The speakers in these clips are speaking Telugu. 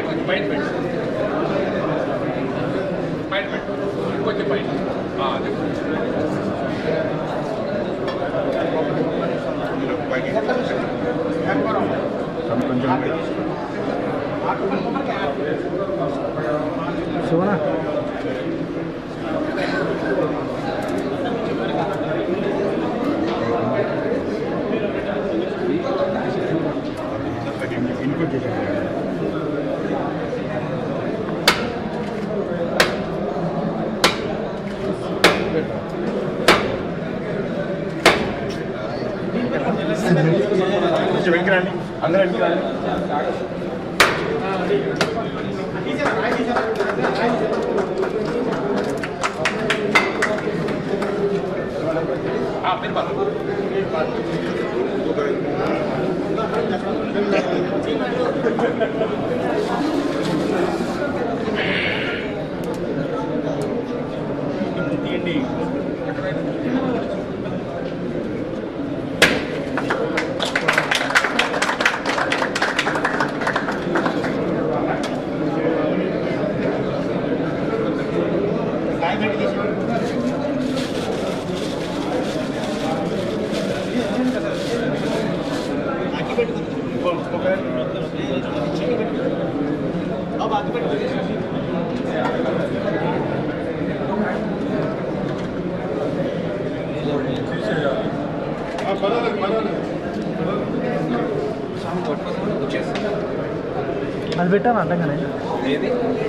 కొంచెం పైన పెట్టు, పైన పెట్టు, ఇంకొంచెం పైన. అదే శివనా వెంకరండి అందరూ వెంకరండి. తీయండి. అది పెట్టాను అడ్డంగానే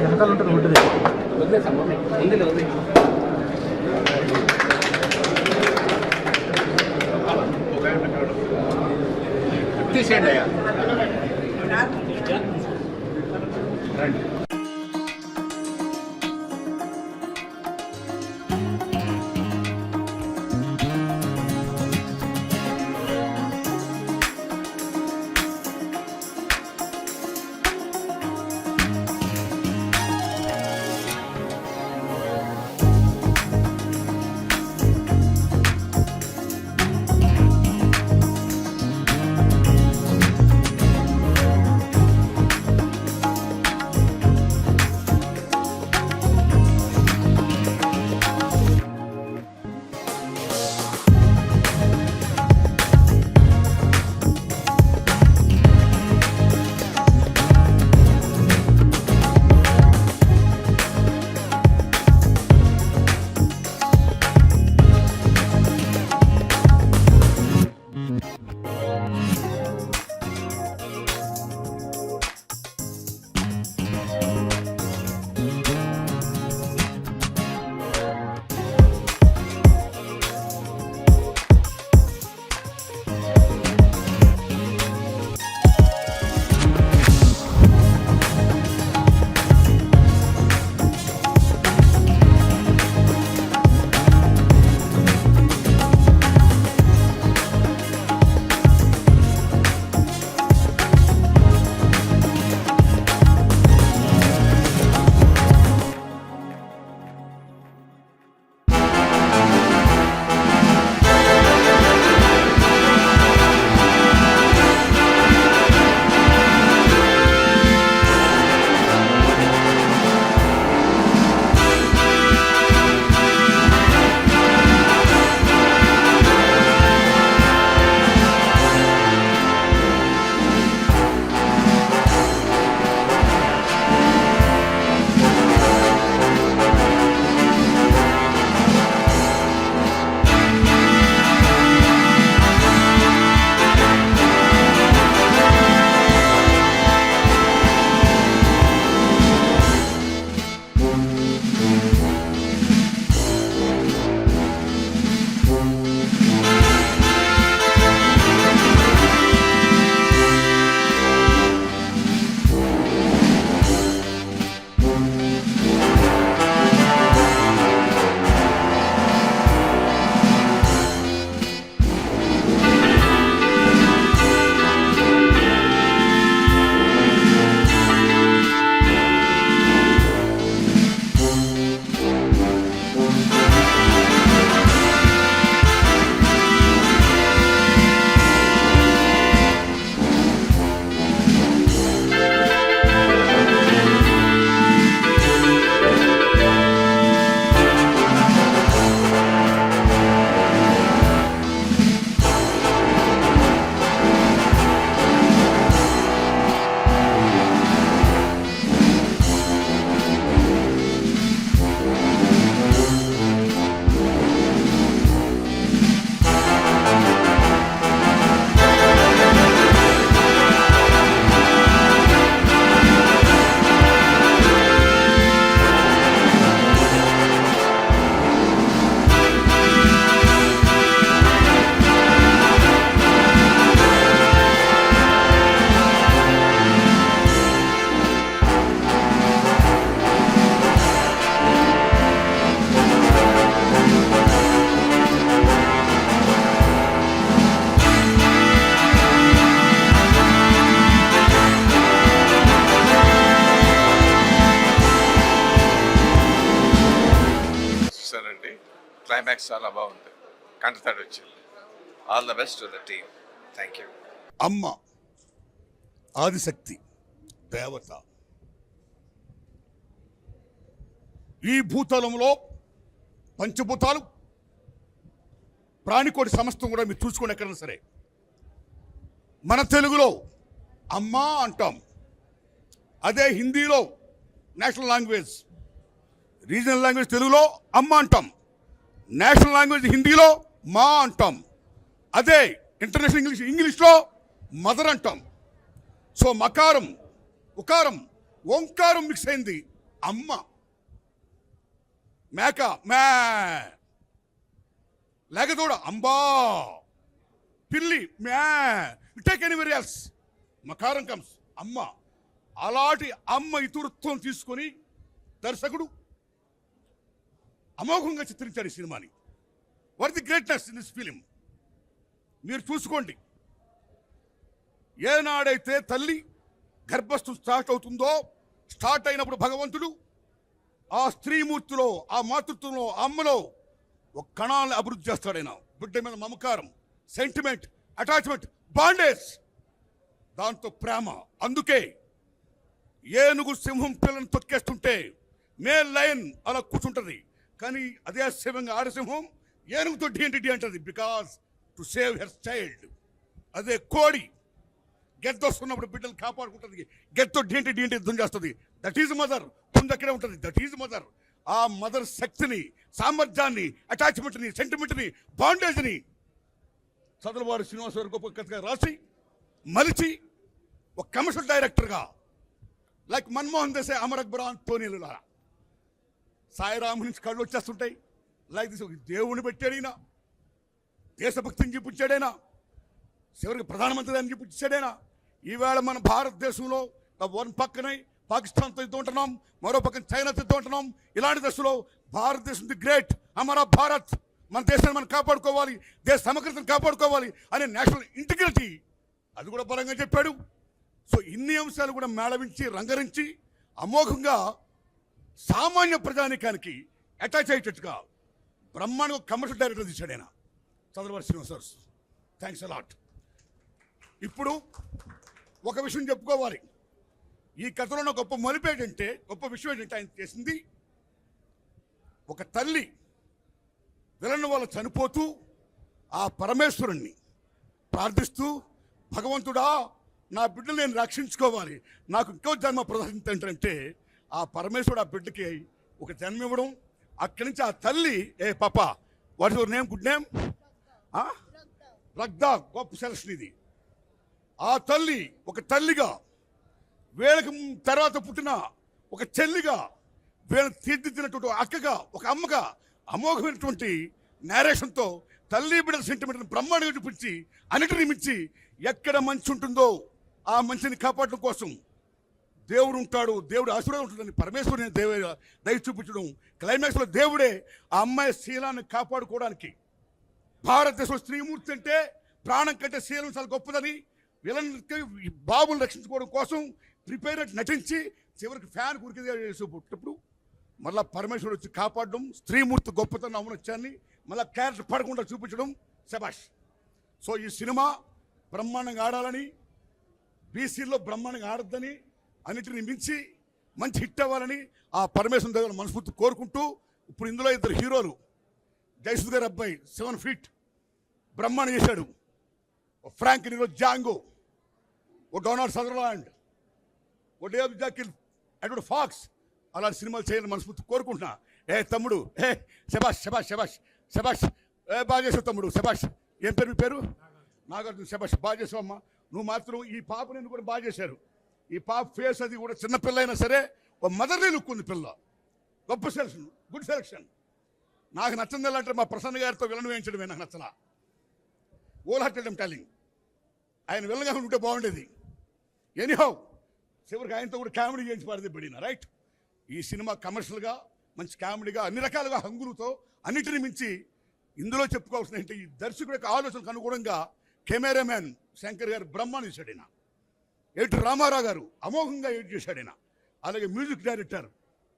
వెనకాల ఉంటుంది ఉంటుంది తీసేయండి అయ్యా. క్లైమాక్స్ చాలా బాగుంది, కంటతడి వచ్చింది. All the best to the team. Thank you. అమ్మ ఆదిశక్తి దేవత. ఈ భూతలంలో పంచభూతాలు ప్రాణికోటి సమస్తం కూడా మీరు చూసుకోండి ఎక్కడైనా సరే. మన తెలుగులో అమ్మ అంటాం, అదే హిందీలో నేషనల్ లాంగ్వేజ్, రీజనల్ లాంగ్వేజ్ తెలుగులో అమ్మ అంటాం, నేషనల్ లాంగ్వేజ్ హిందీలో మా అంటాం, అదే ఇంటర్నేషనల్ ఇంగ్లీష్లో మదర్ అంటాం. సో మకారం ఉకారం ఓంకారం మిక్స్ అయింది అమ్మ. మేక మే, లేకదూడ అంబా, పిల్లి మ్యా, టేక్ ఎనీవేర్ ఎల్స్, మకారం కమ్స్ అమ్మ. అలాంటి అమ్మ ఇతరుత్వం తీసుకొని దర్శకుడు అమోఘంగా చిత్రించాడు ఈ సినిమాని. What the greatness in this film మీరు చూసుకోండి. ఏనాడైతే తల్లి గర్భస్థం స్టార్ట్ అవుతుందో, స్టార్ట్ అయినప్పుడు భగవంతుడు ఆ స్త్రీమూర్తిలో, ఆ మాతృత్వంలో, ఆ అమ్మలో ఒక కణాలను అభివృద్ధి చేస్తాడు. ఆయన బిడ్డ మీద మమకారం, సెంటిమెంట్, అటాచ్మెంట్, బాండేజ్, దాంతో ప్రేమ. అందుకే ఏనుగు సింహం పిల్లని తొక్కేస్తుంటే మేల్ లయన్ అలా కూర్చుంటుంది, కానీ అదే సింహంగా ఆడసింహం ఏనుగుతో డి అంటది, because to save her child. అదే కోడి గెద్దొస్తున్నప్పుడు బిడ్డలు కాపాడుకుంటుంది, గెద్దో డి యుద్ధం చేస్తుంది. That is mother. పుందక్కడే ఉంటుంది, దట్ ఈజ్ మదర్. ఆ మదర్ శక్తిని, సామర్థ్యాన్ని, అటాచ్మెంట్ని, సెంటిమెంట్ని, బాండేజ్ని చదలవాడు శ్రీనివాసరావు గొప్ప కథగా రాసి మలిచి ఒక కమర్షియల్ డైరెక్టర్గా లైక్ మన్మోహన్ దేశాయ్, అమర్ అక్బర్, అంతోనీలులా సాయిరాము నుంచి కళ్ళు వచ్చేస్తుంటాయి. లైక్ దిస్ దేవుని పెట్టాడైనా, దేశభక్తిని చూపించాడైనా, చివరికి ప్రధానమంత్రి అని చూపించాడైనా. ఈవేళ మన భారతదేశంలో వన్ పక్కనే పాకిస్తాన్తో యుద్ధం ఉంటున్నాం, మరో పక్కన చైనాతో యుద్ధం ఉంటున్నాం. ఇలాంటి దశలో భారతదేశం ది గ్రేట్, అమరా భారత్, మన దేశాన్ని మనం కాపాడుకోవాలి, దేశ సమగ్రతను కాపాడుకోవాలి అనే నేషనల్ ఇంటిగ్రిటీ అది కూడా బలంగా చెప్పాడు. సో ఇన్ని అంశాలు కూడా మేళవించి రంగరించి అమోఘంగా సామాన్య ప్రజానికానికి అటాచ్ అయ్యేటట్టుగా బ్రహ్మాండంగా కమర్షియల్ డైరెక్టర్ తీశాడు ఆయన, చంద్రబాబు శ్రీనివాస్. Thanks a lot. ఇప్పుడు ఒక విషయం చెప్పుకోవాలి. ఈ కథలో ఉన్న గొప్ప మలుపు ఏంటంటే, గొప్ప విషయం ఏంటంటే, ఆయన చేసింది ఒక తల్లి విలన్ వల్ల చనిపోతూ ఆ పరమేశ్వరుణ్ణి ప్రార్థిస్తూ, భగవంతుడా నా బిడ్డలు నేను రక్షించుకోవాలి, నాకు ఇంకో జన్మ ప్రదర్శించంటే ఆ పరమేశ్వరుడు ఆ బిడ్డకి ఒక జన్మ ఇవ్వడం. అక్కడి నుంచి ఆ తల్లి, ఏ పాప what your name, good name, రగ్దా, గొప్ప సెలక్షన్ ఇది. ఆ తల్లి ఒక తల్లిగా, వీళ్ళకి తర్వాత పుట్టిన ఒక చెల్లిగా, వీళ్ళని తీర్చిదిద్దినటువంటి అక్కగా, ఒక అమ్మగా అమోఘమైనటువంటి నేరేషన్తో తల్లి బిడ్డల సెంటిమెంట్ని బ్రహ్మాండంగా చూపించి అన్నిటిని మించి ఎక్కడ మంచి ఉంటుందో ఆ మంచిని కాపాడడం కోసం దేవుడు ఉంటాడు, దేవుడు ఆశీర్వాదం ఉంటుందని పరమేశ్వరుని దయ చూపించడం. క్లైమాక్స్లో దేవుడే ఆ అమ్మాయి శీలాన్ని కాపాడుకోవడానికి, భారతదేశంలో స్త్రీమూర్తి అంటే ప్రాణం కంటే శీలం చాలా గొప్పదని వీళ్ళకి బాబుని రక్షించుకోవడం కోసం ప్రిపేర్ నటించి చివరికి ఫ్యాన్ కురికిదే చేసేటప్పుడు మళ్ళీ పరమేశ్వరుడు వచ్చి కాపాడడం, స్త్రీమూర్తి గొప్పతనం అవనొచ్చాన్ని మళ్ళీ క్యారెక్టర్ పడకుండా చూపించడం, శబాష్. సో ఈ సినిమా బ్రహ్మాండంగా ఆడాలని, బీసీలో బ్రహ్మాండంగా ఆడద్దని, అన్నిటిని మించి మంచి హిట్ అవ్వాలని ఆ పరమేశ్వరుని దగ్గర మనస్ఫూర్తి కోరుకుంటూ, ఇప్పుడు ఇందులో ఇద్దరు హీరోలు, జయసుద్ గారి అబ్బాయి 7 feet బ్రహ్మాండం చేశాడు, ఓ ఫ్రాంక్ నీరో జాంగో, ఓ డొనాల్డ్ సదర్లాండ్, ఓ డేవ్ జాకిల్, అడ్వర్డ్ ఫాక్స్, అలాంటి సినిమాలు చేయాలని మనస్ఫూర్తి కోరుకుంటున్నా. ఏ తమ్ముడు, ఏ శబాష్ శబాష్ శబాష్ శబాష్, ఏ బాగా చేసావు తమ్ముడు, శబాష్. ఏం పేరు మీ పేరు? నాగార్జున. శబాష్, బాగా చేసావు అమ్మా. నువ్వు మాత్రం ఈ పాప నేను కూడా బాగా చేశారు. ఈ పాప ఫేస్ అది కూడా చిన్నపిల్ల అయినా సరే ఓ మదర్లీ లుక్ ఉంది పిల్ల. గొప్ప సెలక్షన్, గుడ్ సెలక్షన్. నాకు నచ్చింది ఎలా అంటే మా ప్రసన్న గారితో విలన్ వేయించడమే నాకు నచ్చలా. ఓల్ హార్టెడ్ టెలింగ్, ఆయన విలన్గా ఉంటే బాగుండేది. ఎనీహౌ చివరికి ఆయనతో కూడా కామెడీ చేయించి పాడితే పడిన రైట్. ఈ సినిమా కమర్షియల్గా మంచి కామెడీగా అన్ని రకాలుగా హంగులతో అన్నిటిని మించి ఇందులో చెప్పుకోవాల్సిన ఏంటి, ఈ దర్శకుడి యొక్క ఆలోచనకు అనుగుణంగా కెమెరామ్యాన్ శంకర్ గారు బ్రహ్మాన్ని చేశాడైనా, ఎడిటర్ రామారావు గారు అమోఘంగా ఎడిట్ చేశాడైనా, అలాగే మ్యూజిక్ డైరెక్టర్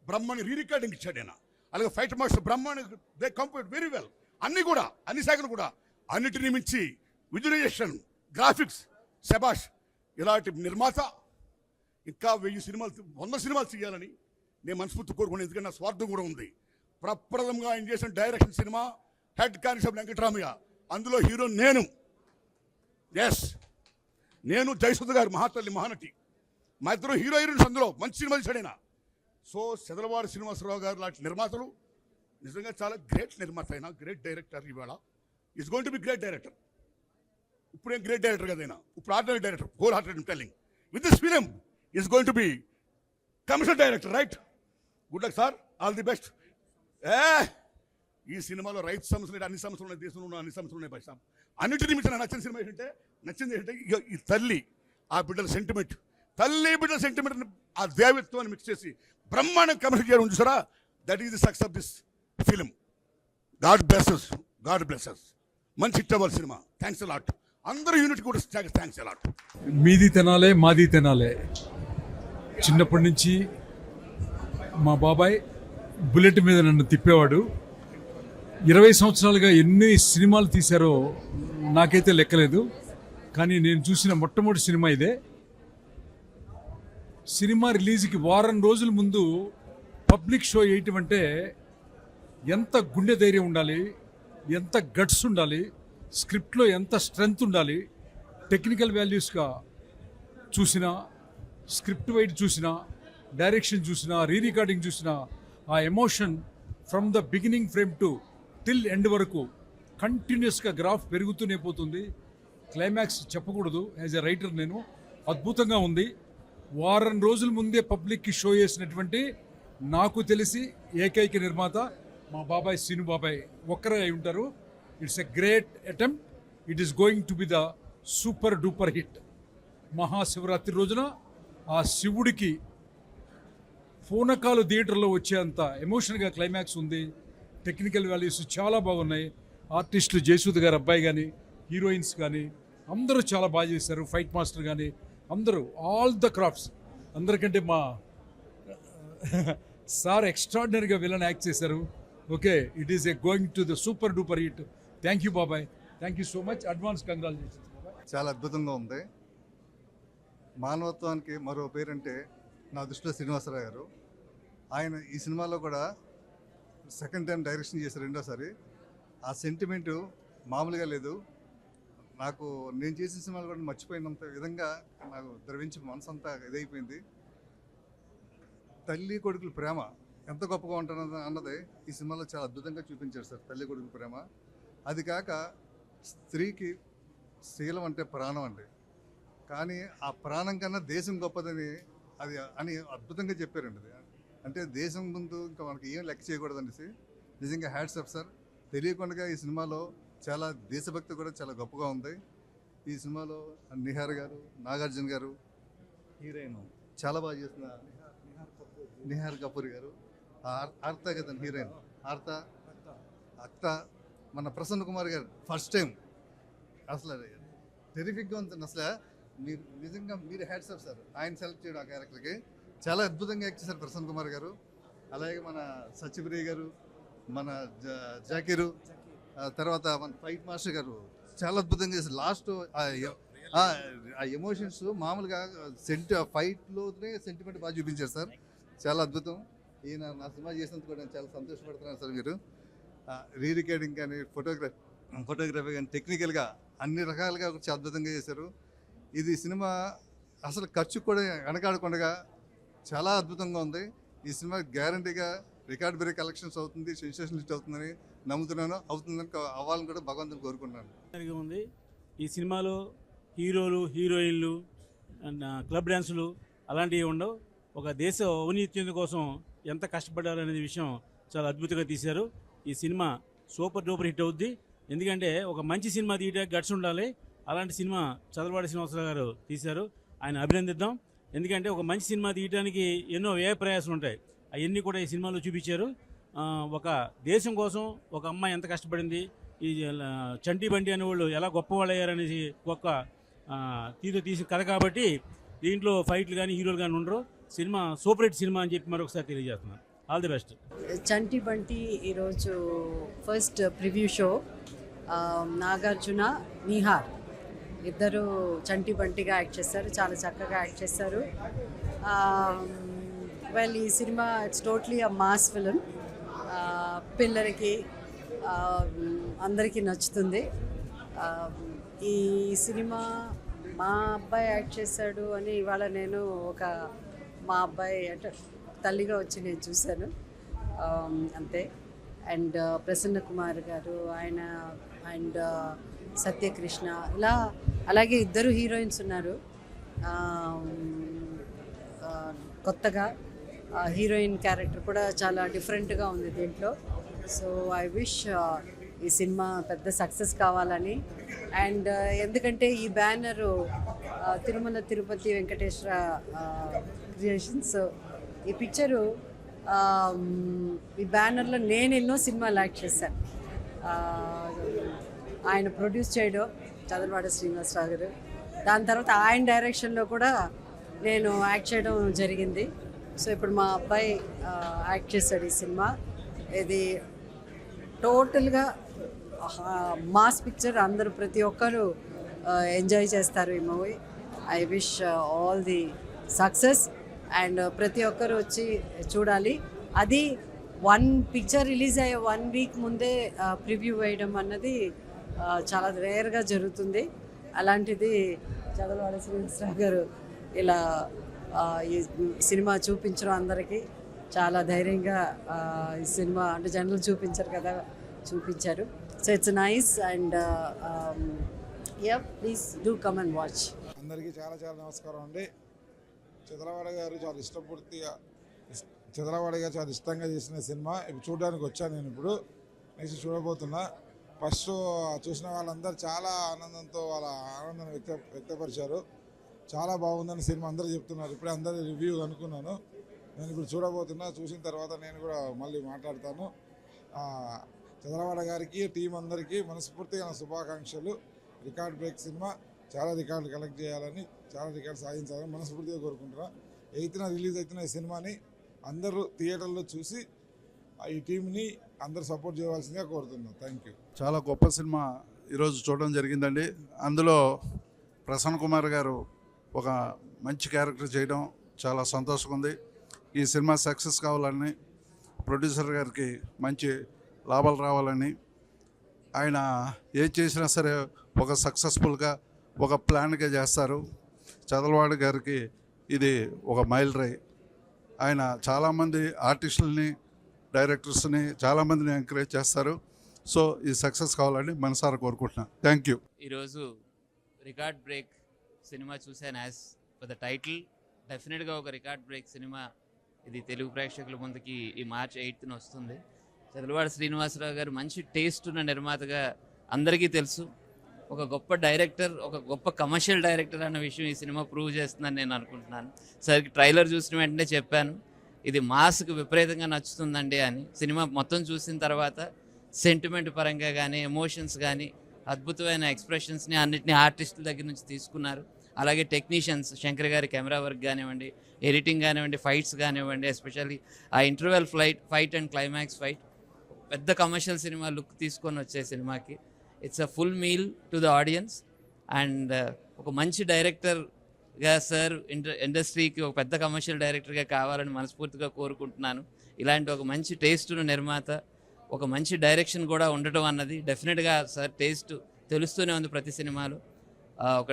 బ్రహ్మని రీ రికార్డింగ్ ఇచ్చాడైనా, అలాగే fight master Brahmanda, they complete very well. అన్ని కూడా అన్ని శాఖలు కూడా అన్నిటినీ మించి విజువలైజేషన్, గ్రాఫిక్స్, శబాష్. ఇలాంటి నిర్మాత ఇంకా 1000 సినిమాలు 100 సినిమాలు చేయాలని నేను మనస్ఫూర్తి కోరుకున్నాను. ఎందుకంటే నా స్వార్థం కూడా ఉంది. ప్రప్రథంగా ఆయన చేసిన డైరెక్షన్ సినిమా హెడ్ కానిస్టేబుల్ వెంకటరామయ్య, అందులో హీరో నేను. ఎస్, నేను జయసుధ గారు మహాతల్లి మహానటి, మా ఇద్దరు హీరో హీరోయిన్స్ అందులో మంచి సినిమా తీసాడైనా. సో సెదలవాడి శ్రీనివాసరావు గారు లాంటి నిర్మాతలు నిజంగా చాలా గ్రేట్ నిర్మాత అయినా, గ్రేట్ డైరెక్టర్. ఇవాళ is going to be great director. ఇప్పుడు ఏం గ్రేట్ డైరెక్టర్ కదైనా, ఇప్పుడు ordinary director, whole hearted telling. With this film is going to B commercial director, right? Good luck sir, all the best. ఈ సినిమాలో రైతు సమస్యలు, అన్ని సమస్యలు ఉన్నాయి, దేశంలో ఉన్న అన్ని సమస్యలు ఉన్నాయి. బైసాం అన్నింటినీ మించిన నచ్చిన సినిమా ఏంటంటే, నచ్చింది ఏంటంటే ఈ తల్లి ఆ బిడ్డల సెంటిమెంట్, తల్లి బిడ్డల సెంటిమెంట్, ఆ దేవత్వాన్ని మిక్స్ చేసి బ్రహ్మాండం కమర్షియల్ చేయడం చూసారా. That is the success of this film. God blesses, God blesses. మంచి హిట్ అవ్వాలి సినిమా. Thanks a lot. అందరూ యూనిట్ కూడా థ్యాంక్స్ అలాట్. మీది తినాలే, మాది తినాలే. చిన్నప్పటి నుంచి మా బాబాయ్ బుల్లెట్ మీద నన్ను తిప్పేవాడు. 20 సంవత్సరాలుగా ఎన్ని సినిమాలు తీశారో నాకైతే లెక్కలేదు, కానీ నేను చూసిన మొట్టమొదటి సినిమా ఇదే. సినిమా రిలీజ్కి వారం రోజుల ముందు పబ్లిక్ షో వేయటం అంటే ఎంత గుండె ధైర్యం ఉండాలి, ఎంత గట్స్ ఉండాలి, స్క్రిప్ట్లో ఎంత స్ట్రెంగ్త్ ఉండాలి. టెక్నికల్ వాల్యూస్గా చూసినా, స్క్రిప్ట్ వైడ్ చూసినా, డైరెక్షన్ చూసినా, రీ రికార్డింగ్ చూసినా, ఆ emotion from the beginning frame to till end వరకు కంటిన్యూస్గా గ్రాఫ్ పెరుగుతూనే పోతుంది. క్లైమాక్స్ చెప్పకూడదు, యాజ్ ఎ రైటర్ నేను. అద్భుతంగా ఉంది. వారం రోజుల ముందే పబ్లిక్కి షో చేసినటువంటి నాకు తెలిసి ఏకైక నిర్మాత మా బాబాయ్ సీను బాబాయ్ ఒక్కరే అయి ఉంటారు. It's a great attempt. It is going to be the super duper hit. Mahashivratri రోజున ఆ శివుడికి పూనకాలు థియేటర్లో వచ్చేంత ఎమోషన్గా క్లైమాక్స్ ఉంది. టెక్నికల్ వాల్యూస్ చాలా బాగున్నాయి. ఆర్టిస్టులు జయసూద్ గారు అబ్బాయి కానీ, హీరోయిన్స్ కానీ అందరూ చాలా బాగా చేశారు. ఫైట్ మాస్టర్ కానీ అందరూ, ఆల్ ద క్రాఫ్ట్స్. అందరికంటే మా సార్ ఎక్స్ట్రాడినరీగా విలన్ యాక్ట్ చేశారు. Okay, it is a going to the super duper hit. Thank you బాబాయ్, thank you so much. Advance congratulations బాబాయ్. చాలా అద్భుతంగా ఉంది. మానవత్వానికి మరో పేరంటే నా దృష్టిలో శ్రీనివాసరావు గారు. ఆయన ఈ సినిమాలో కూడా సెకండ్ టైం డైరెక్షన్ చేశారు, రెండోసారి. ఆ సెంటిమెంటు మామూలుగా లేదు. నాకు నేను చేసిన సినిమాలు కూడా మర్చిపోయినంత విధంగా నాకు ద్రవించి మనసు అంతా ఇదైపోయింది. తల్లి కొడుకుల ప్రేమ ఎంత గొప్పగా ఉంటున్నది అన్నది ఈ సినిమాలో చాలా అద్భుతంగా చూపించారు సార్. తల్లి కొడుకుల ప్రేమ, అది కాక స్త్రీకి శీలం అంటే ప్రాణం అండి. కానీ ఆ ప్రాణం కన్నా దేశం గొప్పదని అని అద్భుతంగా చెప్పారండి. అది అంటే దేశం ముందు ఇంకా మనకి ఏం లెక్క చేయకూడదనేసి నిజంగా హ్యాట్స్ ఆఫ్ సార్. తెలియకుండా ఈ సినిమాలో చాలా దేశభక్తి కూడా చాలా గొప్పగా ఉంది. ఈ సినిమాలో నిహార్ గారు, నాగార్జున గారు, హీరోయిన్ చాలా బాగా చేసిన నిహార్ కపూర్ గారు, ఆర్త కదండి హీరోయిన్, ఆర్త అక్త, మన ప్రసన్న కుమార్ గారు ఫస్ట్ టైం అసలు టెరిఫిక్గా ఉంటుంది. అసలు మీరు నిజంగా మీరు హ్యాట్స్ ఆఫ్ సార్. ఆయన సెలెక్ట్ చేయడం ఆ క్యారెక్టర్కి చాలా అద్భుతంగా యాక్ట్ చేశారు ప్రసన్న కుమార్ గారు. అలాగే మన సత్యప్రియ గారు, మన జాకీరు, తర్వాత మన ఫైట్ మాస్టర్ గారు చాలా అద్భుతంగా చేశారు. లాస్ట్ ఆ ఎమోషన్స్ మామూలుగా ఫైట్లోనే సెంటిమెంట్ బాగా చూపించారు సార్. చాలా అద్భుతం. ఈయన నా సినిమా చేసినందుకు కూడా నేను చాలా సంతోషపడుతున్నాను సార్. మీరు రీ రికార్డింగ్ కానీ, ఫోటోగ్రఫీ కానీ, టెక్నికల్గా అన్ని రకాలుగా చాలా అద్భుతంగా చేశారు. ఇది సినిమా అసలు ఖర్చు కూడా వెనకాడకుండా చాలా అద్భుతంగా ఉంది. ఈ సినిమా గ్యారంటీగా రికార్డ్ బ్రేక్ కలెక్షన్స్ అవుతుంది, సెన్సేషన్ హిట్ అవుతుందని నమ్ముతున్నాను. అవుతుందని అవ్వాలని కూడా భగవంతుని కోరుకుంటున్నాను. ఉంది ఈ సినిమాలో హీరోలు, హీరోయిన్లు, క్లబ్ డ్యాన్సులు అలాంటివి ఉండవు. ఒక దేశ ఔన్నత్యం కోసం ఎంత కష్టపడాలనే విషయం చాలా అద్భుతంగా తీశారు. ఈ సినిమా సూపర్ డూపర్ హిట్ అవుద్ది. ఎందుకంటే ఒక మంచి సినిమా తీయడానికి గట్స్ ఉండాలి. అలాంటి సినిమా చదలవాడి శ్రీనివాసరావు గారు తీశారు. ఆయన అభినందిద్దాం. ఎందుకంటే ఒక మంచి సినిమా తీయడానికి ఎన్నో వ్యయ ప్రయాసాలు ఉంటాయి. అవన్నీ కూడా ఈ సినిమాలో చూపించారు. ఒక దేశం కోసం ఒక అమ్మాయి ఎంత కష్టపడింది, ఈ చంటి బండి అనే వాళ్ళు ఎలా గొప్పవాళ్ళు అయ్యారనేసి గొప్ప తీసిన కథ కాబట్టి దీంట్లో ఫైట్లు కానీ, హీరోలు కానీ ఉండరు. సినిమా సూపర్ హిట్ సినిమా అని చెప్పి మరొకసారి తెలియజేస్తున్నాను. All the best. Chanti Banti ఈరోజు first preview show. Nagarjuna, Nihar ఇద్దరు చంటి బంటిగా యాక్ట్ చేస్తారు, చాలా చక్కగా యాక్ట్ చేస్తారు. వెల్, ఈ cinema it's totally a mass film. పిల్లలకి అందరికీ నచ్చుతుంది. ఈ సినిమా మా అబ్బాయి యాక్ట్ చేశాడు అని ఇవాళ నేను మా అబ్బాయి అంటే తల్లిగా వచ్చి నేను చూశాను, అంతే. అండ్ ప్రసన్న కుమార్ గారు ఆయన అండ్ సత్యకృష్ణ, ఇలా అలాగే ఇద్దరు హీరోయిన్స్ ఉన్నారు. కొత్తగా హీరోయిన్ క్యారెక్టర్ కూడా చాలా డిఫరెంట్గా ఉంది దీంట్లో. సో ఐ విష్ ఈ సినిమా పెద్ద సక్సెస్ కావాలని. అండ్ ఎందుకంటే ఈ బ్యానరు తిరుమల తిరుపతి వెంకటేశ్వర క్రియేషన్స్. ఈ పిక్చరు ఈ బ్యానర్లో నేను ఎన్నో సినిమాలు యాక్ట్ చేశాను. ఆయన ప్రొడ్యూస్ చేయడం చదలవాడ శ్రీనివాసరావు గారు, దాని తర్వాత ఆయన డైరెక్షన్లో కూడా నేను యాక్ట్ చేయడం జరిగింది. సో ఇప్పుడు మా అబ్బాయి యాక్ట్ చేశాడు ఈ సినిమా. ఇది టోటల్గా మాస్ పిక్చర్, అందరూ ప్రతి ఒక్కరు ఎంజాయ్ చేస్తారు ఈ movie. I wish all the success and ప్రతి ఒక్కరు వచ్చి చూడాలి. అది పిక్చర్ రిలీజ్ అయ్యే 1 వీక్ ముందే ప్రివ్యూ వేయడం అన్నది చాలా రేర్గా జరుగుతుంది. అలాంటిది చదలవాడ శ్రీనివాసరావు గారు ఇలా ఈ సినిమా చూపించడం అందరికీ చాలా ధైర్యంగా ఈ సినిమా అంటే జనరల్ చూపించారు కదా, చూపించారు. So it's nice and please do come and watch. అందరికీ చాలా చాలా నమస్కారం అండి. చదలవాడ గారు చాలా చదలవాడ గారు చాలా ఇష్టంగా చేసిన సినిమా ఇప్పుడు చూడడానికి వచ్చాను. నేను ఇప్పుడు నెక్స్ట్ చూడబోతున్నా. ఫస్ట్ చూసిన వాళ్ళందరూ చాలా ఆనందంతో వాళ్ళ ఆనందాన్ని వ్యక్తపరిచారు. చాలా బాగుందని సినిమా అందరూ చెప్తున్నారు. ఇప్పుడే అందరూ రివ్యూ అనుకున్నాను. నేను ఇప్పుడు చూడబోతున్నా. చూసిన తర్వాత నేను కూడా మళ్ళీ మాట్లాడతాను. చదలవాడ గారికి టీం అందరికీ మనస్ఫూర్తిగా నా శుభాకాంక్షలు. రికార్డ్ బ్రేక్ సినిమా, చాలా రికార్డులు కలెక్ట్ చేయాలని, చాలా రికార్డు సాధించాలని మనస్ఫూర్తిగా కోరుకుంటున్నా. 8న రిలీజ్ అవుతున్న ఈ సినిమాని అందరూ థియేటర్లో చూసి ఈ టీంని అందరూ సపోర్ట్ చేయవలసిందిగా కోరుతున్నాను. Thank you. చాలా గొప్ప సినిమా ఈరోజు చూడడం జరిగిందండి. అందులో ప్రసన్న కుమార్ గారు ఒక మంచి క్యారెక్టర్ చేయడం చాలా సంతోషంగా ఉంది. ఈ సినిమా సక్సెస్ కావాలని, ప్రొడ్యూసర్ గారికి మంచి లాభాలు రావాలని, ఆయన ఏది చేసినా సరే ఒక సక్సెస్ఫుల్గా ఒక ప్లాన్గా చేస్తారు. చదలవాడ గారికి ఇది ఒక మైల్ రైల్. ఆయన చాలామంది ఆర్టిస్టులని, డైరెక్టర్స్ని చాలామందిని ఎంకరేజ్ చేస్తారు. సో ఈ సక్సెస్ కావాలని మనసారా కోరుకుంటున్నాను. Thank you. ఈరోజు రికార్డ్ బ్రేక్ సినిమా చూశాను. యాజ్ ఫర్ ద టైటిల్, డెఫినెట్గా ఒక రికార్డ్ బ్రేక్ సినిమా ఇది తెలుగు ప్రేక్షకుల ముందుకి ఈ March 8న వస్తుంది. చదలవాడ శ్రీనివాసరావు గారు మంచి టేస్ట్ ఉన్న నిర్మాతగా అందరికీ తెలుసు. ఒక గొప్ప డైరెక్టర్, ఒక గొప్ప కమర్షియల్ డైరెక్టర్ అన్న విషయం ఈ సినిమా ప్రూవ్ చేస్తుందని నేను అనుకుంటున్నాను. సరికి ట్రైలర్ చూసిన వెంటనే చెప్పాను, ఇది మాస్కి విపరీతంగా నచ్చుతుందండి అని. సినిమా మొత్తం చూసిన తర్వాత సెంటిమెంట్ పరంగా కానీ, ఎమోషన్స్ కానీ, అద్భుతమైన ఎక్స్ప్రెషన్స్ని అన్నిటిని ఆర్టిస్టుల దగ్గర నుంచి తీసుకున్నారు. అలాగే టెక్నీషియన్స్, శంకర్ గారి కెమెరా వర్క్ కానివ్వండి, ఎడిటింగ్ కానివ్వండి, ఫైట్స్ కానివ్వండి, ఎస్పెషల్లీ ఆ interval fight and climax fight పెద్ద కమర్షియల్ సినిమా లుక్ తీసుకొని వచ్చే సినిమాకి it's a full meal to the audience. And ఒక మంచి డైరెక్టర్గా సార్ ఇండస్ట్రీకి ఒక పెద్ద కమర్షియల్ డైరెక్టర్గా కావాలని మనస్ఫూర్తిగా కోరుకుంటున్నాను. ఇలాంటి ఒక మంచి టేస్ట్ ఉన్న నిర్మాత, ఒక మంచి డైరెక్షన్ కూడా ఉండటం అన్నది డెఫినెట్గా సార్ టేస్ట్ తెలుస్తూనే ఉంది ప్రతి సినిమాలో. ఒక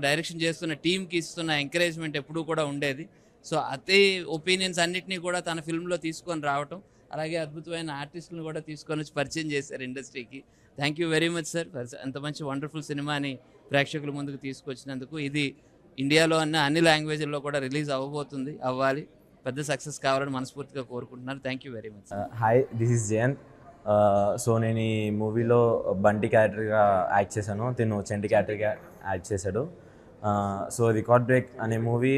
డైరెక్షన్ చేస్తున్న టీంకి ఇస్తున్న ఎంకరేజ్మెంట్ ఎప్పుడూ కూడా ఉండేది. సో అదే ఒపీనియన్స్ అన్నిటినీ కూడా తన ఫిల్మ్లో తీసుకొని రావటం, అలాగే అద్భుతమైన ఆర్టిస్టులను కూడా తీసుకొని వచ్చి పరిచయం చేశారు ఇండస్ట్రీకి. Thank you very much sir అంత మంచి వండర్ఫుల్ సినిమాని ప్రేక్షకుల ముందుకు తీసుకొచ్చినందుకు. ఇది ఇండియాలో అన్ని లాంగ్వేజ్ల్లో కూడా రిలీజ్ అవ్వాలి, పెద్ద సక్సెస్ కావాలని మనస్ఫూర్తిగా కోరుకుంటున్నాను. Thank you very much. Hi, this is Jayanth. So నేను ఈ మూవీలో బంటి క్యారెక్టర్గా యాక్ట్ చేశాను, తిను చంటి క్యారెక్టర్గా యాక్ట్ చేశాడు. సో రికార్డ్ బ్రేక్ అనే movie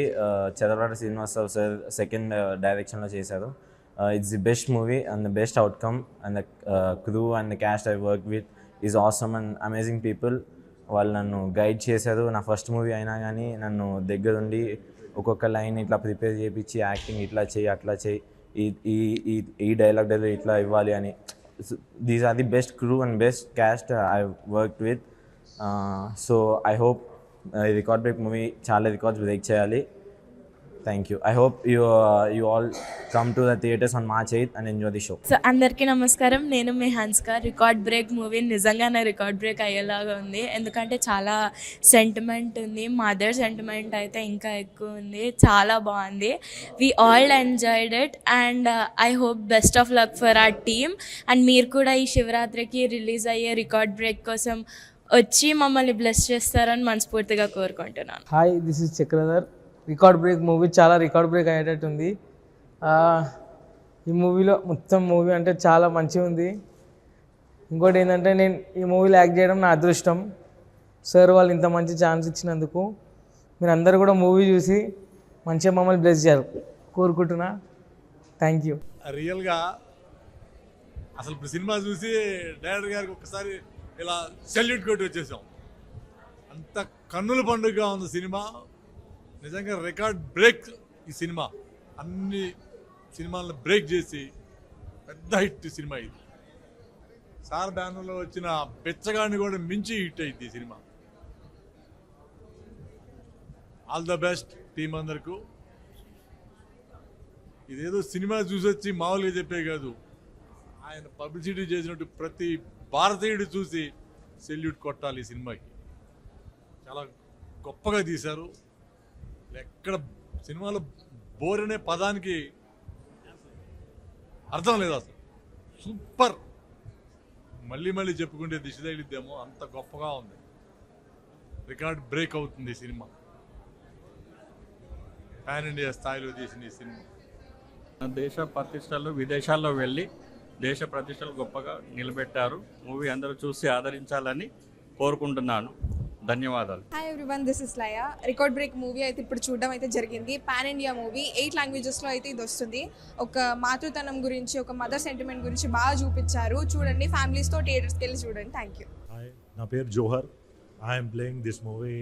Chadalavada Srinivasarao sir second డైరెక్షన్లో చేశారు. It's the best movie and the best outcome and the crew and the cast I work with is awesome and amazing people. వాళ్ళు నన్ను గైడ్ చేశారు. నా ఫస్ట్ మూవీ అయినా కానీ నన్ను దగ్గరుండి ఒక్కొక్క లైన్ ఇట్లా ప్రిపేర్ చేయించి యాక్టింగ్ ఇట్లా చేయి అట్లా చేయి ఈ డైలాగ్ డెలివరీ ఇట్లా ఇవ్వాలి అని. These are the best crew and best cast I worked with. So I hope ఈ రికార్డ్ బ్రేక్ మూవీ చాలా రికార్డ్స్ బ్రేక్ చేయాలి. Thank you. I hope you all come to the theaters on March 8th and enjoy the show. So అందరికీ నమస్కారం. నేను మీ హన్స్కా. రికార్డ్ బ్రేక్ మూవీ నిజంగానే రికార్డ్ బ్రేక్ అయ్యేలాగా ఉంది. ఎందుకంటే చాలా సెంటిమెంట్ ఉంది. మదర్ సెంటిమెంట్ అయితే ఇంకా ఎక్కువ ఉంది. చాలా బాగుంది. We all enjoyed it and I hope best of luck for our team. And మీరు కూడా ఈ శివరాత్రికి రిలీజ్ అయ్యే రికార్డ్ బ్రేక్ కోసం వచ్చి మమ్మల్ని బ్లెస్ చేస్తారని మనస్ఫూర్తిగా కోరుకుంటున్నాను. Hi, this is Chakradhar. Record break movie చాలా రికార్డ్ బ్రేక్ అయ్యేటట్టు ఉంది. ఈ మూవీలో మొత్తం మూవీ అంటే చాలా మంచిగా ఉంది. ఇంకోటి ఏంటంటే నేను ఈ మూవీలో యాక్ట్ చేయడం నా అదృష్టం. సార్ వాళ్ళు ఇంత మంచి ఛాన్స్ ఇచ్చినందుకు మీరు అందరూ కూడా మూవీ చూసి మంచిగా మమ్మల్ని బ్లెస్ చేయాలి కోరుకుంటున్నా. Thank you. రియల్గా అసలు ఇప్పుడు సినిమా చూసి డైరెక్టర్ గారికి ఒక్కసారి ఇలా సెల్యూట్ కొట్టి వచ్చేసాం. అంత కన్నుల పండుగగా ఉంది సినిమా. నిజంగా రికార్డ్ బ్రేక్ ఈ సినిమా. అన్ని సినిమాలను బ్రేక్ చేసి పెద్ద హిట్ సినిమా ఇది. సార్ బ్యానర్లో వచ్చిన బెచ్చగాడిని కూడా మించి హిట్ అయింది ఈ cinema. All the best team అందరికీ. ఇదేదో సినిమా చూసొచ్చి మామూలుగా చెప్పే కాదు, ఆయన పబ్లిసిటీ చేసినట్టు ప్రతి భారతీయుడు చూసి సెల్యూట్ కొట్టాలి ఈ సినిమాకి. చాలా గొప్పగా తీశారు. ఎక్కడ సినిమాలో బోర్ అనే పదానికి అర్థం లేదు అసలు. సూపర్. మళ్ళీ మళ్ళీ చెప్పుకుంటే దిశ తగిలిద్దేమో, అంత గొప్పగా ఉంది. రికార్డ్ బ్రేక్ అవుతుంది ఈ సినిమా. పాన్ ఇండియా స్థాయిలో తీసిన ఈ సినిమా. దేశ ప్రతిష్టలు విదేశాల్లో వెళ్ళి దేశ ప్రతిష్టలు గొప్పగా నిలబెట్టారు. మూవీ అందరూ చూసి ఆదరించాలని కోరుకుంటున్నాను. ధన్యవాదాలు. Hi everyone, this is Laya. Record break movie అయితే ఇప్పుడు చూడడం అయితే జరిగింది. పాన్ ఇండియా మూవీ, 8 లాంగ్వేజెస్లో అయితే ఇది వస్తుంది. ఒక మాతృతనం గురించి, ఒక మదర్ సెంటిమెంట్ గురించి బాగా చూపించారు. చూడండి, ఫ్యామిలీస్తో థియేటర్స్కి వెళ్ళి చూడండి. Thank you. హాయ్, నా పేరు Johar. I'm playing this movie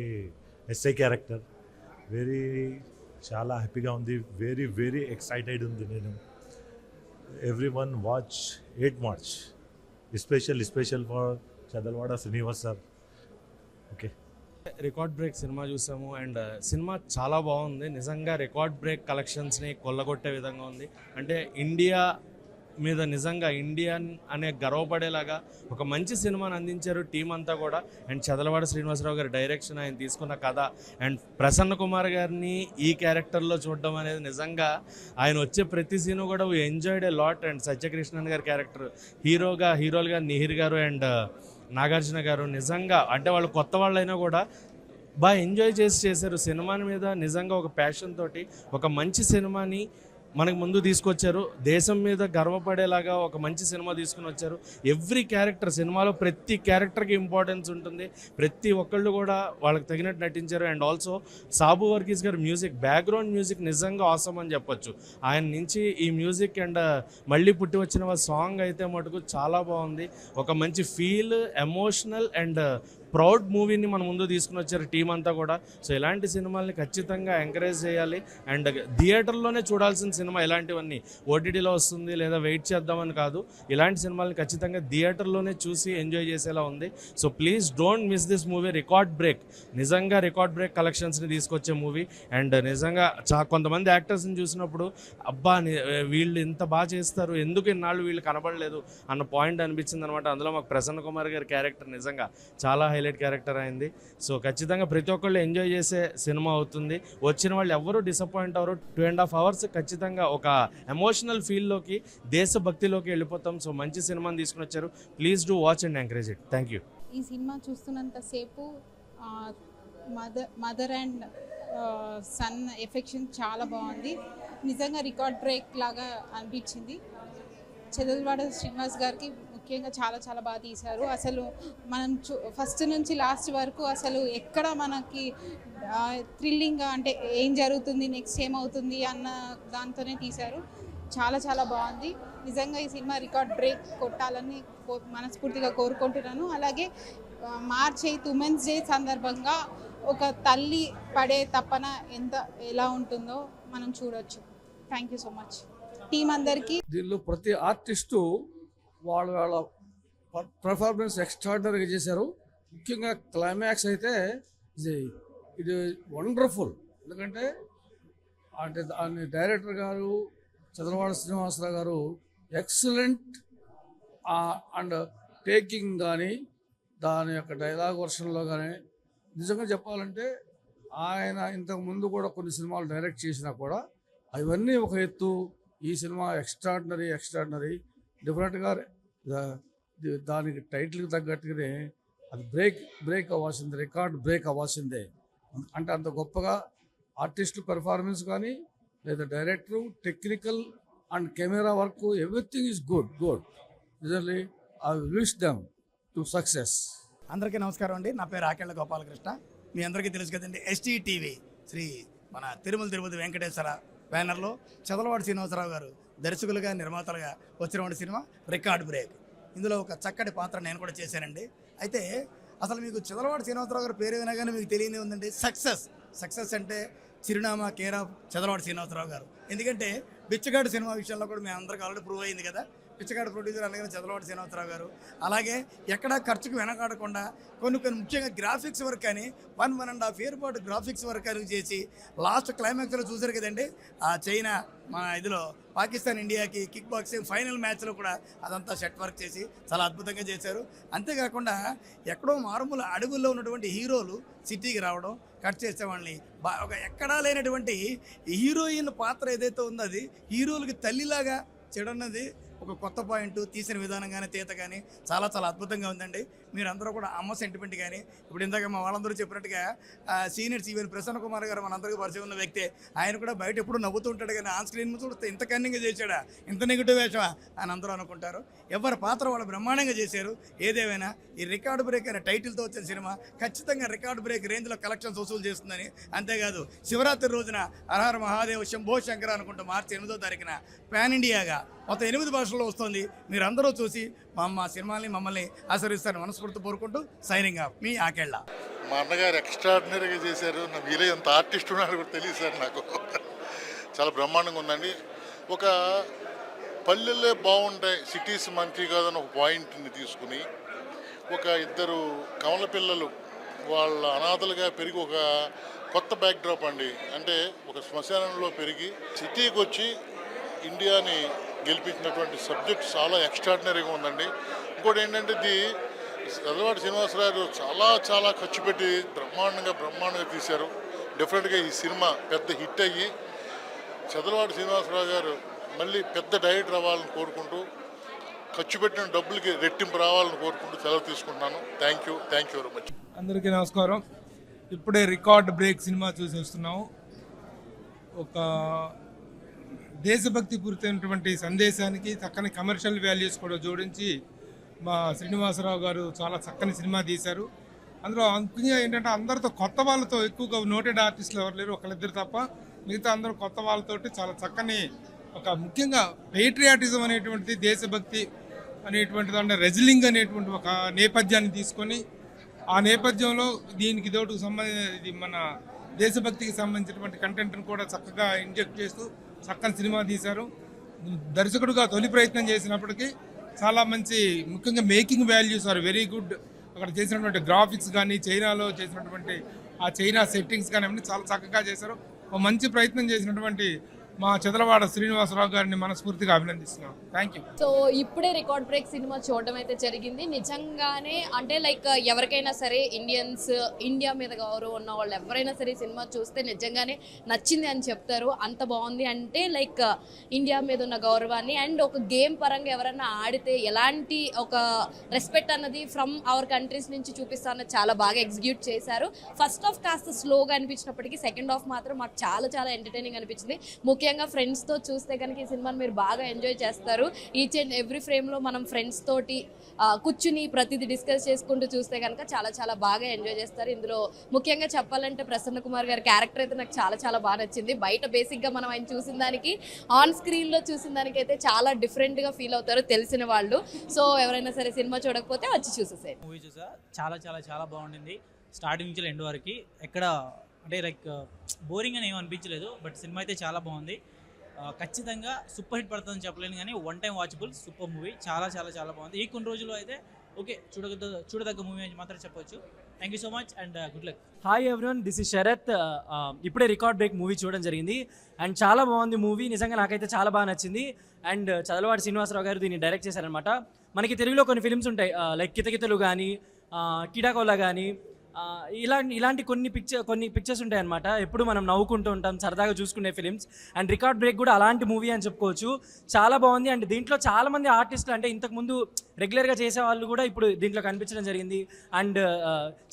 SI character. చాలా హ్యాపీగా ఉంది. వెరీ ఎక్సైటెడ్ ఉంది నేను. Everyone watch 8 March. Special for Chadalavada Srinivas sir. Okay. Record break cinema చూసాము అండ్ సినిమా చాలా బాగుంది. నిజంగా రికార్డ్ బ్రేక్ కలెక్షన్స్ని కొల్లగొట్టే విధంగా ఉంది. అంటే ఇండియా మీద నిజంగా ఇండియన్ అనే గర్వపడేలాగా ఒక మంచి సినిమాని అందించారు టీం అంతా కూడా. అండ్ చదలవాడ శ్రీనివాసరావు గారి డైరెక్షన్, ఆయన తీసుకున్న కథ అండ్ ప్రసన్న కుమార్ గారిని ఈ క్యారెక్టర్లో చూడడం అనేది నిజంగా ఆయన వచ్చే ప్రతి సీను కూడా we enjoyed a lot. And Satyakrishnan గారి క్యారెక్టర్ హీరోలుగా నిహిర్ గారు అండ్ నాగార్జున గారు నిజంగా అంటే వాళ్ళు కొత్త వాళ్ళు అయినా కూడా బాగా ఎంజాయ్ చేశారు సినిమాని మీద. నిజంగా ఒక ప్యాషన్ తోటి ఒక మంచి సినిమాని మనకు ముందు తీసుకొచ్చారు. దేశం మీద గర్వపడేలాగా ఒక మంచి సినిమా తీసుకుని వచ్చారు. ఎవ్రీ క్యారెక్టర్ సినిమాలో ప్రతి క్యారెక్టర్కి ఇంపార్టెన్స్ ఉంటుంది. ప్రతి ఒక్కళ్ళు కూడా వాళ్ళకి తగినట్టు నటించారు. అండ్ ఆల్సో సాబు వర్గీస్ గారి మ్యూజిక్, బ్యాక్గ్రౌండ్ మ్యూజిక్ నిజంగా ఆసమ్ అని చెప్పొచ్చు. ఆయన నుంచి ఈ మ్యూజిక్ అండ్ మళ్ళీ పుట్టి వచ్చిన సాంగ్ అయితే మటుకు చాలా బాగుంది. ఒక మంచి ఫీల్, ఎమోషనల్ అండ్ ప్రౌడ్ మూవీని మన ముందు తీసుకుని వచ్చారు టీం అంతా కూడా. సో ఇలాంటి సినిమాల్ని ఖచ్చితంగా ఎంకరేజ్ చేయాలి. అండ్ థియేటర్లోనే చూడాల్సిన సినిమా ఇలాంటివన్నీ. ఓటీటీలో వస్తుంది లేదా వెయిట్ చేద్దామని కాదు, ఇలాంటి సినిమాల్ని ఖచ్చితంగా థియేటర్లోనే చూసి ఎంజాయ్ చేసేలా ఉంది. So please don't miss this movie. Record break, నిజంగా రికార్డ్ బ్రేక్ కలెక్షన్స్ని తీసుకొచ్చే మూవీ. అండ్ నిజంగా కొంతమంది యాక్టర్స్ని చూసినప్పుడు అబ్బా వీళ్ళు ఇంత బాగా చేస్తారు, ఎందుకు ఇన్నాళ్ళు వీళ్ళు కనబడలేదు అన్న పాయింట్ అనిపించింది అనమాట. అందులో మాకు ప్రసన్న కుమార్ గారి క్యారెక్టర్ నిజంగా చాలా హైలైట్ క్యారెక్టర్ అయింది. సో ఖచ్చితంగా ప్రతి ఒక్కళ్ళు ఎంజాయ్ చేసే సినిమా అవుతుంది. వచ్చిన వాళ్ళు ఎవరు డిసప్పాయింట్ అవ్వరు. 2.5 hours ఖచ్చితంగా ఒక ఎమోషనల్ ఫీల్లోకి, దేశభక్తిలోకి వెళ్ళిపోతాం. సో మంచి సినిమాని తీసుకుని వచ్చారు. Please do watch and encourage it. Thank you. ఈ సినిమా చూస్తున్నంతసేపు మదర్ అండ్ సన్ ఎఫెక్షన్ చాలా బాగుంది. నిజంగా రికార్డ్ బ్రేక్ లాగా అనిపించింది. చదల్వాడ శ్రీనివాస్ గారికి ముఖ్యంగా చాలా బాగా తీశారు. అసలు మనం ఫస్ట్ నుంచి లాస్ట్ వరకు అసలు ఎక్కడ మనకి థ్రిల్లింగ్గా అంటే ఏం జరుగుతుంది, నెక్స్ట్ ఏమవుతుంది అన్న దాంతోనే తీశారు. చాలా బాగుంది. నిజంగా ఈ సినిమా రికార్డ్ బ్రేక్ కొట్టాలని మనస్ఫూర్తిగా కోరుకుంటున్నాను. అలాగే March 8 ఉమెన్స్ డే సందర్భంగా ఒక తల్లి పడే తపన ఎలా ఉంటుందో మనం చూడొచ్చు. Thank you so much. Team అందరికీ. దీనిలో ప్రతి ఆర్టిస్టు వాళ్ళ పర్ఫార్మెన్స్ ఎక్స్ట్రాడినరీగా చేశారు. ముఖ్యంగా క్లైమాక్స్ అయితే ఇది వండర్ఫుల్. ఎందుకంటే అంటే దాని డైరెక్టర్ గారు చంద్రవాడ శ్రీనివాసరావు గారు ఎక్సలెంట్ అండ్ టేకింగ్ కానీ దాని యొక్క డైలాగ్ వర్షన్లో కానీ నిజంగా చెప్పాలంటే ఆయన ఇంతకు ముందు కూడా కొన్ని సినిమాలు డైరెక్ట్ చేసినా కూడా అవన్నీ ఒక ఎత్తు. ఈ సినిమా ఎక్స్ట్రాడినరీ డెఫినెట్గా దానికి టైటిల్కి తగ్గట్టుగానే అది బ్రేక్ అవ్వాల్సిందే, రికార్డ్ బ్రేక్ అవ్వాల్సిందే. అంటే అంత గొప్పగా ఆర్టిస్టు పెర్ఫార్మెన్స్ కానీ లేదా director technical and camera work everything is good. రిజల్లీ I wish them to success. అందరికీ నమస్కారం అండి. నా పేరు ఆకెళ్ళ గోపాలకృష్ణ. మీ అందరికీ తెలుసు కదండి, STTV శ్రీ మన తిరుపతి వెంకటేశ్వర బ్యానర్లో చదలవాడ శ్రీనివాసరావు గారు దర్శకులుగా నిర్మాతలుగా వచ్చినటువంటి సినిమా రికార్డ్ బ్రేక్. ఇందులో ఒక చక్కటి పాత్ర నేను కూడా చేశానండి. అయితే అసలు మీకు చదలవాడ శ్రీనివాసరావు గారు పేరు వినగానే మీకు తెలియనే ఉందండి. సక్సెస్ అంటే చిరునామా కేర్ ఆఫ్ చదలవాడ శ్రీనివాసరావు గారు. ఎందుకంటే బిచ్చగాడు సినిమా విషయంలో కూడా మేము అందరికీ ఆల్రెడీ ప్రూవ్ అయింది కదా. పిచ్చగాడు ప్రొడ్యూసర్ అనగానే చదలవాడ శ్రీనివాసరావు గారు. అలాగే ఎక్కడా ఖర్చుకు వెనకాడకుండా కొన్ని ముఖ్యంగా గ్రాఫిక్స్ వర్క్ అని 1.5 year పాటు గ్రాఫిక్స్ వర్క్ అని చేసి లాస్ట్ క్లైమాక్స్లో చూసారు కదండి, ఆ చైనా మన ఇదిలో పాకిస్తాన్ ఇండియాకి కిక్ బాక్సింగ్ ఫైనల్ మ్యాచ్లో కూడా అదంతా సెట్ వర్క్ చేసి చాలా అద్భుతంగా చేశారు. అంతేకాకుండా ఎక్కడో మారుమూల అడవుల్లో ఉన్నటువంటి హీరోలు సిటీకి రావడం, కట్ చేసే వాళ్ళని ఒక ఎక్కడా లేనటువంటి హీరోయిన్ పాత్ర ఏదైతే ఉందో అది హీరోలకి తల్లిలాగా చెడన్నది ఒక కొత్త పాయింట్. తీసిన విధానం కానీ తీత కానీ చాలా అద్భుతంగా ఉందండి. మీరందరూ కూడా అమ్మ సెంటిమెంట్ కానీ ఇప్పుడు ఇందాక మా వాళ్ళందరూ చెప్పినట్టుగా సీనియర్స్ ఈవెన్ ప్రసన్న కుమార్ గారు మనందరికీ పరిచయం ఉన్న వ్యక్తే. ఆయన కూడా బయట ఎప్పుడు నవ్వుతూ ఉంటాడు కానీ ఆన్ స్క్రీన్ చూస్తే ఇంత కన్నింగ్గా చేశాడా, ఇంత నెగిటివ్ వేషమా అని అందరూ అనుకుంటారు. ఎవరి పాత్ర వాళ్ళు బ్రహ్మాండంగా చేశారు. ఏదేమైనా ఈ రికార్డు బ్రేక్ అనే టైటిల్తో వచ్చిన సినిమా ఖచ్చితంగా రికార్డు బ్రేక్ రేంజ్లో కలెక్షన్స్ వసూలు చేస్తుందని. అంతేకాదు శివరాత్రి రోజున హరహర మహాదేవ్ శంభో శంకర అనుకుంటూ March 8వ తారీఖున పాన్ ఇండియాగా మొత్తం 8 భాషల్లో వస్తుంది. మీరందరూ చూసి మా సినిమాని మమ్మల్ని ఆశీర్వదిస్తారని మనస్ఫూర్తి కోరుకుంటూ సైనింగ్ ఆఫ్ మీ ఆకెళ్ళ. మా అన్నగారు ఎక్స్ట్రాడినరీగా చేశారు. నా మీరే ఎంత ఆర్టిస్ట్ ఉన్నారో కూడా తెలియదు సార్ నాకు. చాలా బ్రహ్మాండంగా ఉందండి. ఒక పల్లెల్లే బాగుంటాయి, సిటీస్ మంచి కాదని ఒక పాయింట్ని తీసుకుని ఒక ఇద్దరు కమల పిల్లలు వాళ్ళ అనాథలుగా పెరిగి ఒక కొత్త బ్యాక్డ్రాప్ అండి. అంటే ఒక శ్మశానంలో పెరిగి సిటీకి వచ్చి ఇండియాని గెలిపించినటువంటి సబ్జెక్ట్ చాలా ఎక్స్ట్రాడినరీగా ఉందండి. ఇంకోటి ఏంటంటే ఇది చదలవాడ శ్రీనివాసరావు చాలా ఖర్చు పెట్టి బ్రహ్మాండంగా తీశారు. డెఫినెట్గా ఈ సినిమా పెద్ద హిట్ అయ్యి చదలవాడ శ్రీనివాసరావు గారు మళ్ళీ పెద్ద డైరెక్టర్ అవ్వాలని కోరుకుంటూ ఖర్చు పెట్టిన డబ్బులకి రెట్టింపు రావాలని కోరుకుంటూ సెలవు తీసుకుంటున్నాను. Thank you very much. అందరికీ నమస్కారం. ఇప్పుడే రికార్డ్ బ్రేక్ సినిమా చూసి వస్తున్నాము. ఒక దేశభక్తి పూరితమైనటువంటి సందేశానికి చక్కని కమర్షియల్ వాల్యూస్ కూడా జోడించి మా శ్రీనివాసరావు గారు చాలా చక్కని సినిమా తీశారు. అందులో ముఖ్యంగా ఏంటంటే అందరితో కొత్త వాళ్ళతో ఎక్కువగా నోటెడ్ ఆర్టిస్టులు ఎవరు లేరు, ఒకళ్ళిద్దరు తప్ప. మిగతా అందరూ కొత్త వాళ్ళతోటి చాలా చక్కని ఒక ముఖ్యంగా పేట్రియాటిజం అనేటువంటిది, దేశభక్తి అనేటువంటిది అంటే రెజ్లింగ్ అనేటువంటి ఒక నేపథ్యాన్ని తీసుకొని ఆ నేపథ్యంలో దీనికి తోటుకు ఇది మన దేశభక్తికి సంబంధించినటువంటి కంటెంట్ని కూడా చక్కగా ఇంజెక్ట్ చేస్తూ చక్కని సినిమా తీశారు. దర్శకుడుగా తొలి ప్రయత్నం చేసినప్పటికీ చాలా మంచి ముఖ్యంగా making values are very good. అక్కడ చేసినటువంటి గ్రాఫిక్స్ కానీ చైనాలో చేసినటువంటి ఆ చైనా సెట్టింగ్స్ కానీ అన్నీ చాలా చక్కగా చేశారు. ఒక మంచి ప్రయత్నం చేసినటువంటి మా చదలవాడ శ్రీనివాసరావు గారిని మనస్ఫూర్తిగా అభినందిస్తున్నాం. Thank you. సో ఇప్పుడే రికార్డ్ బ్రేక్ సినిమా చూడడం అయితే జరిగింది. నిజంగానే అంటే లైక్ ఎవరికైనా సరే ఇండియా మీద గౌరవం ఉన్న వాళ్ళు ఎవరైనా సరే సినిమా చూస్తే నిజంగానే నచ్చింది అని చెప్తారు. అంత బాగుంది అంటే లైక్ ఇండియా మీద ఉన్న గౌరవాన్ని అండ్ ఒక గేమ్ పరంగా ఎవరైనా ఆడితే ఎలాంటి ఒక రెస్పెక్ట్ అన్నది ఫ్రమ్ అవర్ కంట్రీస్ నుంచి చూపిస్తా అన్నది చాలా బాగా ఎగ్జిక్యూట్ చేశారు. ఫస్ట్ హాఫ్ కాస్త స్లోగా అనిపించినప్పటికీ సెకండ్ హాఫ్ మాత్రం మాకు చాలా ఎంటర్టైనింగ్ అనిపించింది. ముఖ్యంగా ఫ్రెండ్స్తో చూస్తే కనుక ఈ సినిమాని మీరు బాగా ఎంజాయ్ చేస్తారు. ఈచ్ అండ్ ఎవ్రీ ఫ్రేమ్లో మనం ఫ్రెండ్స్ తోటి కూర్చుని ప్రతిదీ డిస్కస్ చేసుకుంటూ చూస్తే కనుక చాలా బాగా ఎంజాయ్ చేస్తారు. ఇందులో ముఖ్యంగా చెప్పాలంటే ప్రసన్న కుమార్ గారి క్యారెక్టర్ అయితే నాకు చాలా బాగా నచ్చింది. బయట బేసిక్గా మనం ఆయన చూసిన దానికి ఆన్ స్క్రీన్లో చూసిన దానికి అయితే చాలా డిఫరెంట్గా ఫీల్ అవుతారు తెలిసిన వాళ్ళు. సో ఎవరైనా సరే సినిమా చూడకపోతే వచ్చి చూసేసారు. మూవీ చూసా చాలా బాగుండింది. స్టార్టింగ్ నుంచి ఎండ్ వరకు ఎక్కడ అంటే లైక్ బోరింగ్ అని ఏం అనిపించలేదు. బట్ సినిమా అయితే చాలా బాగుంది. ఖచ్చితంగా సూపర్ హిట్ పడుతుందని చెప్పలేను కానీ one time watchable super movie. చాలా చాలా చాలా బాగుంది. ఈ కొన్ని రోజులు అయితే ఓకే చూడదగ్గ మూవీ అని మాత్రం చెప్పొచ్చు. Thank you so much and good luck. Hi everyone, this is Sharath. ఇప్పుడే రికార్డ్ బ్రేక్ మూవీ చూడడం జరిగింది అండ్ చాలా బాగుంది మూవీ. నిజంగా నాకైతే చాలా బాగా నచ్చింది. అండ్ చదలవాడి శ్రీనివాసరావు గారు దీన్ని డైరెక్ట్ చేశారనమాట. మనకి తెలుగులో కొన్ని ఫిల్మ్స్ ఉంటాయి లైక్ కితకితలు కానీ కిడాకోలా కానీ ఇలాంటి కొన్ని పిక్చర్స్ ఉంటాయి అనమాట. ఎప్పుడు మనం నవ్వుకుంటూ ఉంటాం, సరదాగా చూసుకునే ఫిలిమ్స్. అండ్ రికార్డ్ బ్రేక్ కూడా అలాంటి మూవీ అని చెప్పుకోవచ్చు. చాలా బాగుంది. అండ్ దీంట్లో చాలామంది ఆర్టిస్టులు అంటే ఇంతకుముందు రెగ్యులర్గా చేసే వాళ్ళు కూడా ఇప్పుడు దీంట్లో కనిపించడం జరిగింది. అండ్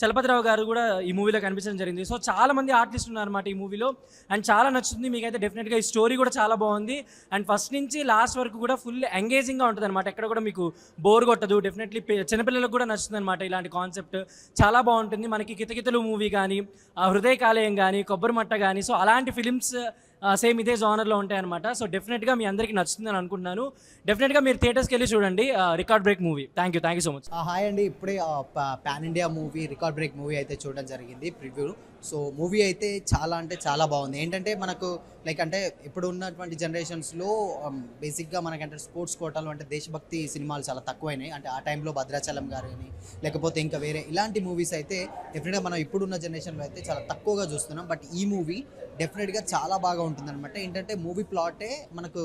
చలపతిరావు గారు కూడా ఈ మూవీలో కనిపించడం జరిగింది. సో చాలామంది ఆర్టిస్టులు ఉన్నారన్నమాట ఈ మూవీలో. అండ్ చాలా నచ్చుతుంది మీకైతే డెఫినెట్గా. ఈ స్టోరీ కూడా చాలా బాగుంది. అండ్ ఫస్ట్ నుంచి లాస్ట్ వరకు కూడా ఫుల్ ఎంగేజింగ్గా ఉంటుంది అనమాట. ఎక్కడ కూడా మీకు బోర్ కొట్టదు. డెఫినెట్లీ చిన్నపిల్లలకు కూడా నచ్చుతుంది అనమాట ఇలాంటి కాన్సెప్ట్. చాలా బాగుంటుంది. మనకి కితకితలు మూవీ కానీ హృదయ కాలేయం కానీ కొబ్బరిమట్ట కానీ సో అలాంటి ఫిలిమ్స్ సేమ్ ఇదే జానర్లో ఉంటాయన్నమాట. సో డెఫినెట్గా మీ అందరికీ నచ్చుతుందని అనుకుంటున్నాను. డెఫినెట్గా మీరు థియేటర్స్కి వెళ్ళి చూడండి record break movie. Thank you so much. Hi అండి, ఇప్పుడే pan India movie record break movie అయితే చూడడం జరిగింది ప్రివ్యూ. సో మూవీ అయితే చాలా అంటే చాలా బాగుంది. ఏంటంటే మనకు లైక్ అంటే ఇప్పుడు ఉన్నటువంటి జనరేషన్స్లో బేసిక్గా మనకంటే స్పోర్ట్స్ కోటాలు అంటే దేశభక్తి సినిమాలు చాలా తక్కువైనాయి. అంటే ఆ టైంలో భద్రాచలం గారు అని లేకపోతే ఇంకా వేరే ఇలాంటి మూవీస్ అయితే డెఫినెట్గా మనం ఇప్పుడున్న జనరేషన్లో అయితే చాలా తక్కువగా చూస్తున్నాం. బట్ ఈ మూవీ డెఫినెట్గా చాలా బాగా ఉంటుందన్నమాట. ఏంటంటే మూవీ ప్లాటే మనకు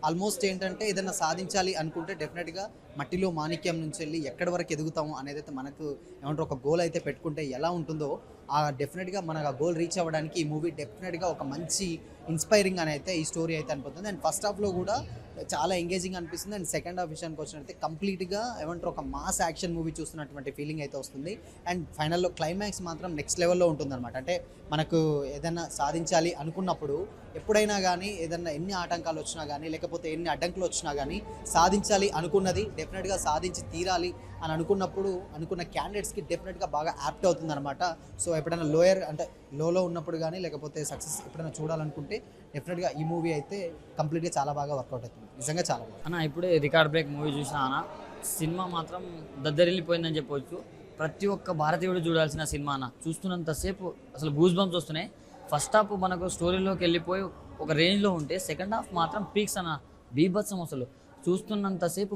ఆల్మోస్ట్ ఏంటంటే ఏదైనా సాధించాలి అనుకుంటే డెఫినెట్గా మట్టిలో మాణిక్యం నుంచి వెళ్ళి ఎక్కడి వరకు ఎదుగుతాము అనేది అయితే మనకు ఏమంటారు ఒక గోల్ అయితే పెట్టుకుంటే ఎలా ఉంటుందో ఆ డెఫినెట్గా మనకు ఆ గోల్ రీచ్ అవ్వడానికి ఈ మూవీ డెఫినెట్గా ఒక మంచి ఇన్స్పైరింగ్ అని అయితే ఈ స్టోరీ అయితే అనిపోతుంది. అండ్ ఫస్ట్ హాఫ్లో కూడా చాలా ఎంగేజింగ్ అనిపిస్తుంది. అండ్ సెకండ్ హాఫ్ విషయానికి వచ్చినట్లయితే కంప్లీట్గా ఏమంటారు ఒక మాస్ యాక్షన్ మూవీ చూస్తున్నటువంటి ఫీలింగ్ అయితే వస్తుంది. అండ్ ఫైనల్లో క్లైమాక్స్ మాత్రం నెక్స్ట్ లెవెల్లో ఉంటుందన్నమాట. అంటే మనకు ఏదైనా సాధించాలి అనుకున్నప్పుడు ఎప్పుడైనా కానీ ఏదైనా ఎన్ని ఆటంకాలు వచ్చినా కానీ లేకపోతే ఎన్ని అడ్డంకులు వచ్చినా కానీ సాధించాలి అనుకున్నది డెఫినెట్గా సాధించి తీరాలి అని అనుకున్నప్పుడు అనుకున్న క్యాండిడేట్స్కి డెఫినెట్గా బాగా యాప్ట్ అవుతుందన్నమాట. సో ఎప్పుడైనా లోయర్ అంటే లోలో ఉన్నప్పుడు కానీ లేకపోతే సక్సెస్ ఎప్పుడైనా చూడాలనుకుంటే డెఫినెట్గా ఈ మూవీ అయితే కంప్లీట్గా చాలా బాగా వర్కౌట్ అవుతుంది. నిజంగా చాలా బాగా. అన్న ఇప్పుడే రికార్డ్ బ్రేక్ మూవీ చూసిన అన్న, సినిమా మాత్రం దద్దరిల్లిపోయిందని చెప్పవచ్చు. ప్రతి ఒక్క భారతీయుడు చూడాల్సిన సినిమా అన్న. చూస్తున్నంతసేపు అసలు గూస్ బంప్స్ వస్తున్నాయి. ఫస్ట్ హాఫ్ మనకు స్టోరీలోకి వెళ్ళిపోయి ఒక రేంజ్లో ఉంటే సెకండ్ హాఫ్ మాత్రం పీక్స్ అన్న, బీభత్సం. అసలు చూస్తున్నంతసేపు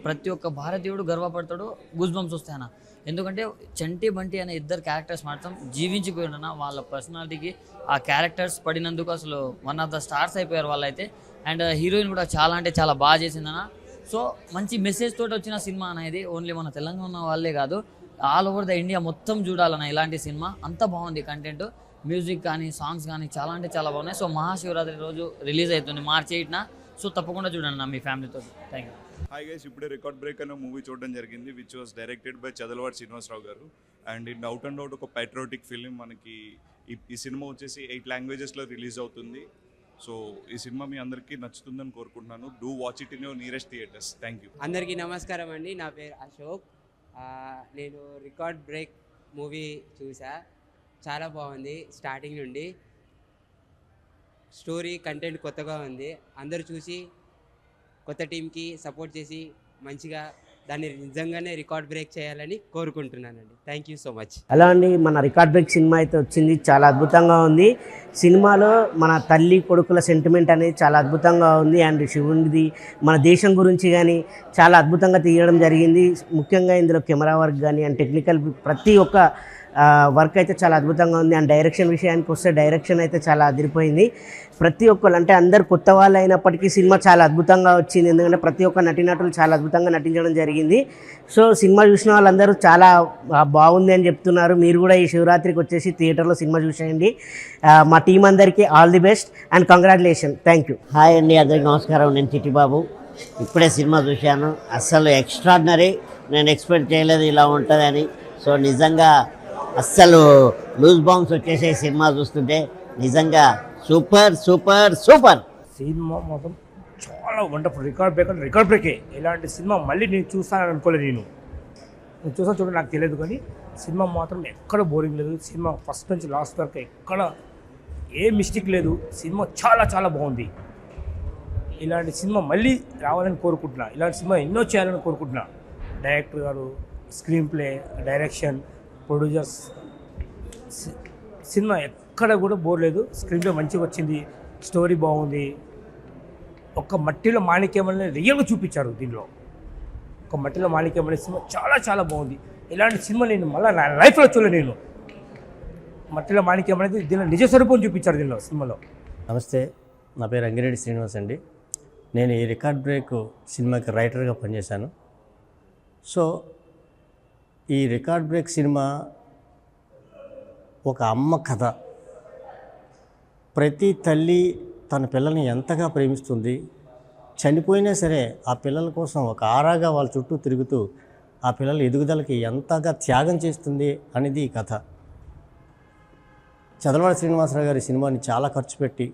ప్రతి ఒక్క భారతీయుడు గర్వపడతాడు, గూస్ బంప్స్ వస్తాయన్న. ఎందుకంటే చంటి బంటి అనే ఇద్దరు క్యారెక్టర్స్ మాత్రం జీవించిపోయిన వాళ్ళ పర్సనాలిటీకి ఆ క్యారెక్టర్స్ పడినందుకు అసలు వన్ ఆఫ్ ద స్టార్స్ అయిపోయారు వాళ్ళైతే. అండ్ హీరోయిన్ కూడా చాలా అంటే చాలా బాగా చేసిందన్న. సో మంచి మెసేజ్ తోటి వచ్చిన సినిమా అనేది ఓన్లీ మన తెలంగాణ వాళ్ళే కాదు, ఆల్ ఓవర్ ద ఇండియా మొత్తం చూడాలన్న ఇలాంటి సినిమా. అంత బాగుంది కంటెంట్, మ్యూజిక్ కానీ సాంగ్స్ కానీ చాలా అంటే చాలా బాగున్నాయి. సో మహాశివరాత్రి రోజు రిలీజ్ అవుతుంది March 8న. సో తప్పకుండా చూడండి మీ ఫ్యామిలీతో. Thank you. హాయ్ గైస్, ఇప్పుడే రికార్డ్ బ్రేక్ అనే మూవీ చూడడం జరిగింది, which was directed by Chadalavadi Srinivasarao గారు. And it out and out ఒక ప్యాట్రియాటిక్ ఫిలిం. మనకి ఈ సినిమా వచ్చేసి 8 లాంగ్వేజెస్లో రిలీజ్ అవుతుంది. సో ఈ సినిమా మీ అందరికీ నచ్చుతుందని కోరుకుంటున్నాను. Do watch it in your nearest theatres. Thank you. అందరికీ నమస్కారం అండి, నా పేరు అశోక్. నేను రికార్డ్ బ్రేక్ మూవీ చూసా, చాలా బాగుంది. స్టార్టింగ్ నుండి స్టోరీ కంటెంట్ కొత్తగా ఉంది. అందరూ చూసి కొత్త టీంకి సపోర్ట్ చేసి మంచిగా దాన్ని నిజంగానే రికార్డ్ బ్రేక్ చేయాలని కోరుకుంటున్నానండి. Thank you so much. అలా అండి, మన రికార్డ్ బ్రేక్ సినిమా అయితే వచ్చింది, చాలా అద్భుతంగా ఉంది. సినిమాలో మన తల్లి కొడుకుల సెంటిమెంట్ అనేది చాలా అద్భుతంగా ఉంది. అండ్ శివునిది మన దేశం గురించి కానీ చాలా అద్భుతంగా తీయడం జరిగింది. ముఖ్యంగా ఇందులో కెమెరా వర్క్ కానీ అండ్ టెక్నికల్ ప్రతి ఒక్క వర్క్ అయితే చాలా అద్భుతంగా ఉంది. అండ్ డైరెక్షన్ విషయానికి వస్తే డైరెక్షన్ అయితే చాలా అదిరిపోయింది. ప్రతి ఒక్కరు అంటే అందరు కొత్త వాళ్ళు అయినప్పటికీ సినిమా చాలా అద్భుతంగా వచ్చింది. ఎందుకంటే ప్రతి ఒక్క నటీనటులు చాలా అద్భుతంగా నటించడం జరిగింది. సో సినిమా చూసిన వాళ్ళందరూ చాలా బాగుంది అని చెప్తున్నారు. మీరు కూడా ఈ శివరాత్రికి వచ్చేసి థియేటర్లో సినిమా చూసేయండి. మా టీం అందరికీ all the best and congratulation. Thank you. Hi అండి, అందరికీ నమస్కారం. నేను చిట్టిబాబు. ఇప్పుడే సినిమా చూశాను, అస్సలు ఎక్స్ట్రాడినరీ. నేను ఎక్స్పెక్ట్ చేయలేదు ఇలా ఉంటుందని. సో నిజంగా అస్సలు లూజ్ బాంబ్స్ వచ్చేసే సినిమా చూస్తుంటే నిజంగా సూపర్ సూపర్ సూపర్. సినిమా మొత్తం చాలా వండర్ఫుల్. రికార్డ్ బ్రేకే. ఇలాంటి సినిమా మళ్ళీ నేను చూస్తానని అనుకోలేదు. నేను చూసాను చూడండి, నాకు తెలియదు, కానీ సినిమా మాత్రం ఎక్కడ బోరింగ్ లేదు. సినిమా ఫస్ట్ నుంచి లాస్ట్ వరకు ఎక్కడ ఏ మిస్టేక్ లేదు. సినిమా చాలా చాలా బాగుంది. ఇలాంటి సినిమా మళ్ళీ రావాలని కోరుకుంటున్నా. ఇలాంటి సినిమా ఎన్నో చేయాలని కోరుకుంటున్నా. డైరెక్టర్ గారు, screen play, direction, producers, cinema ఎక్కడ కూడా బోర్ లేదు. స్క్రీన్ ప్లే మంచిగా వచ్చింది, స్టోరీ బాగుంది, ఒక మట్టిలో మాణిక్యం అనేది రియల్గా చూపించారు దీనిలో. ఒక మట్టిలో మాణిక్యం అనే సినిమా చాలా చాలా బాగుంది. ఇలాంటి సినిమా నేను మళ్ళీ నా లైఫ్లో చూడలేదు. నేను మట్టిలో మాణిక్యం అనేది దీనిలో నిజ స్వరూపం చూపించారు దీనిలో సినిమాలో. నమస్తే, నా పేరు అంగిరెడ్డి శ్రీనివాస్ అండి. నేను ఈ రికార్డ్ బ్రేక్ సినిమాకి రైటర్గా పనిచేశాను. సో ఈ రికార్డ్ బ్రేక్ సినిమా ఒక అమ్మ కథ. ప్రతి తల్లి తన పిల్లల్ని ఎంతగా ప్రేమిస్తుంది, చనిపోయినా సరే ఆ పిల్లల కోసం ఒక ఆరాగా వాళ్ళ చుట్టూ తిరుగుతూ ఆ పిల్లల ఎదుగుదలకి ఎంతగా త్యాగం చేస్తుంది అనేది ఈ కథ. చదలవాడ శ్రీనివాసరావు గారి సినిమాని చాలా ఖర్చు పెట్టి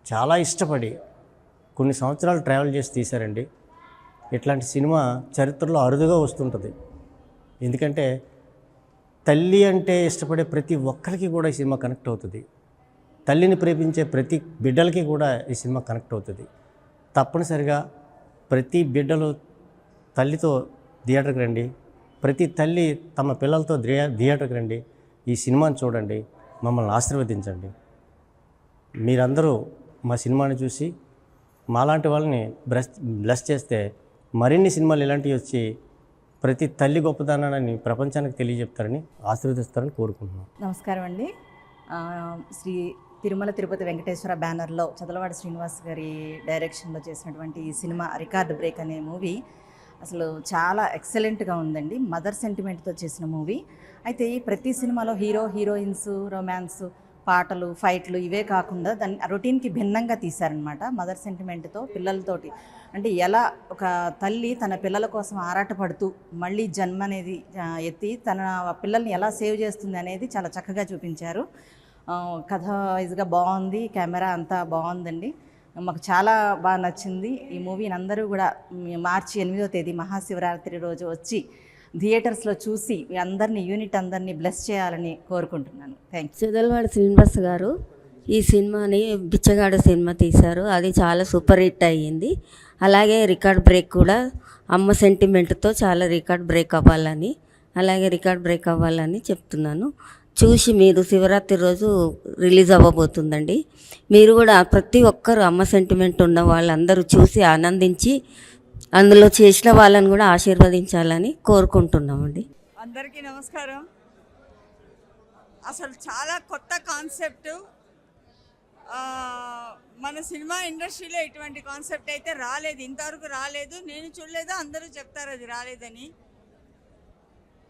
చాలా ఇష్టపడి కొన్ని సంవత్సరాలు ట్రావెల్ చేసి తీశారండి. ఇట్లాంటి సినిమా చరిత్రలో అరుదుగా వస్తుంటుంది. ఎందుకంటే తల్లి అంటే ఇష్టపడే ప్రతి ఒక్కరికి కూడా ఈ సినిమా కనెక్ట్ అవుతుంది. తల్లిని ప్రేమించే ప్రతి బిడ్డలకి కూడా ఈ సినిమా కనెక్ట్ అవుతుంది. తప్పనిసరిగా ప్రతి బిడ్డలు తల్లితో థియేటర్కి రండి. ప్రతి తల్లి తమ పిల్లలతో థియేటర్కి రండి. ఈ సినిమాని చూడండి, మమ్మల్ని ఆశీర్వదించండి. మీరందరూ మా సినిమాని చూసి మాలాంటి వాళ్ళని బ్లెస్ చేస్తే మరిన్ని సినిమాలు ఇలాంటివి వచ్చి ప్రతి తల్లి గొప్పదనాన్ని ప్రపంచానికి తెలియజెప్తారని ఆశీర్వదిస్తారని కోరుకుంటున్నాను. నమస్కారం అండి. శ్రీ తిరుమల తిరుపతి వెంకటేశ్వర బ్యానర్లో చదలవాడ శ్రీనివాస్ గారి డైరెక్షన్లో చేసినటువంటి ఈ సినిమా రికార్డ్ బ్రేక్ అనే మూవీ అసలు చాలా ఎక్సలెంట్గా ఉందండి. మదర్ సెంటిమెంట్తో చేసిన మూవీ. అయితే ఈ ప్రతి సినిమాలో హీరో హీరోయిన్స్, రొమాన్స్, పాటలు, ఫైట్లు ఇవే కాకుండా దాన్ని రొటీన్కి భిన్నంగా తీశారనమాట. మదర్ సెంటిమెంట్తో పిల్లలతోటి అంటే ఎలా ఒక తల్లి తన పిల్లల కోసం ఆరాటపడుతూ మళ్ళీ జన్మ అనేది ఎత్తి తన పిల్లల్ని ఎలా సేవ్ చేస్తుంది అనేది చాలా చక్కగా చూపించారు. కథ వైజ్గా బాగుంది, కెమెరా అంతా బాగుందండి. మాకు చాలా బాగా నచ్చింది ఈ మూవీని. అందరూ కూడా మార్చి 8వ తేదీ మహాశివరాత్రి రోజు వచ్చి థియేటర్స్లో చూసి మీ అందరినీ యూనిట్ అందరినీ బ్లెస్ చేయాలని కోరుకుంటున్నాను. థ్యాంక్స్. చదలవాడ శ్రీనివాస్ గారు ఈ సినిమాని బిచ్చగాడు సినిమా తీశారు. అది చాలా సూపర్ హిట్ అయ్యింది. అలాగే రికార్డ్ బ్రేక్ కూడా అమ్మ సెంటిమెంట్తో చాలా రికార్డ్ బ్రేక్ అవ్వాలని చెప్తున్నాను. చూసి మీరు శివరాత్రి రోజు రిలీజ్ అవ్వబోతుందండి. మీరు కూడా ప్రతి ఒక్కరు అమ్మ సెంటిమెంట్ ఉన్న వాళ్ళందరూ చూసి ఆనందించి అందులో చేసిన వాళ్ళని కూడా ఆశీర్వదించాలని కోరుకుంటున్నామండి. అందరికీ నమస్కారం. అసలు చాలా కొత్త కాన్సెప్ట్. మన సినిమా ఇండస్ట్రీలో ఇటువంటి కాన్సెప్ట్ అయితే రాలేదు, ఇంతవరకు రాలేదు. నేను చూడలేదు, అందరూ చెప్తారు అది రాలేదని.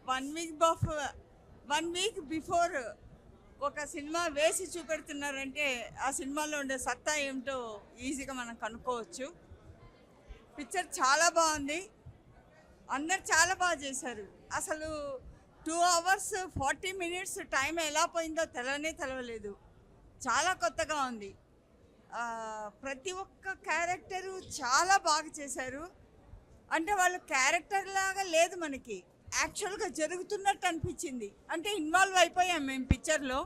1 వీక్ బిఫోర్ ఒక సినిమా వేసి చూపెడుతున్నారంటే ఆ సినిమాలో ఉండే సత్తా ఏమిటో ఈజీగా మనం కనుక్కోవచ్చు. పిక్చర్ చాలా బాగుంది, అందరు చాలా బాగా చేశారు. అసలు 2 hours 40 minutes టైం ఎలా పోయిందో తెలవలేదు. చాలా కొత్తగా ఉంది. ప్రతి ఒక్క క్యారెక్టరు చాలా బాగా చేశారు. అంటే వాళ్ళు క్యారెక్టర్ లాగా లేదు, మనకి యాక్చువల్గా జరుగుతున్నట్టు అనిపించింది. అంటే ఇన్వాల్వ్ అయిపోయాం మేము పిక్చర్లో.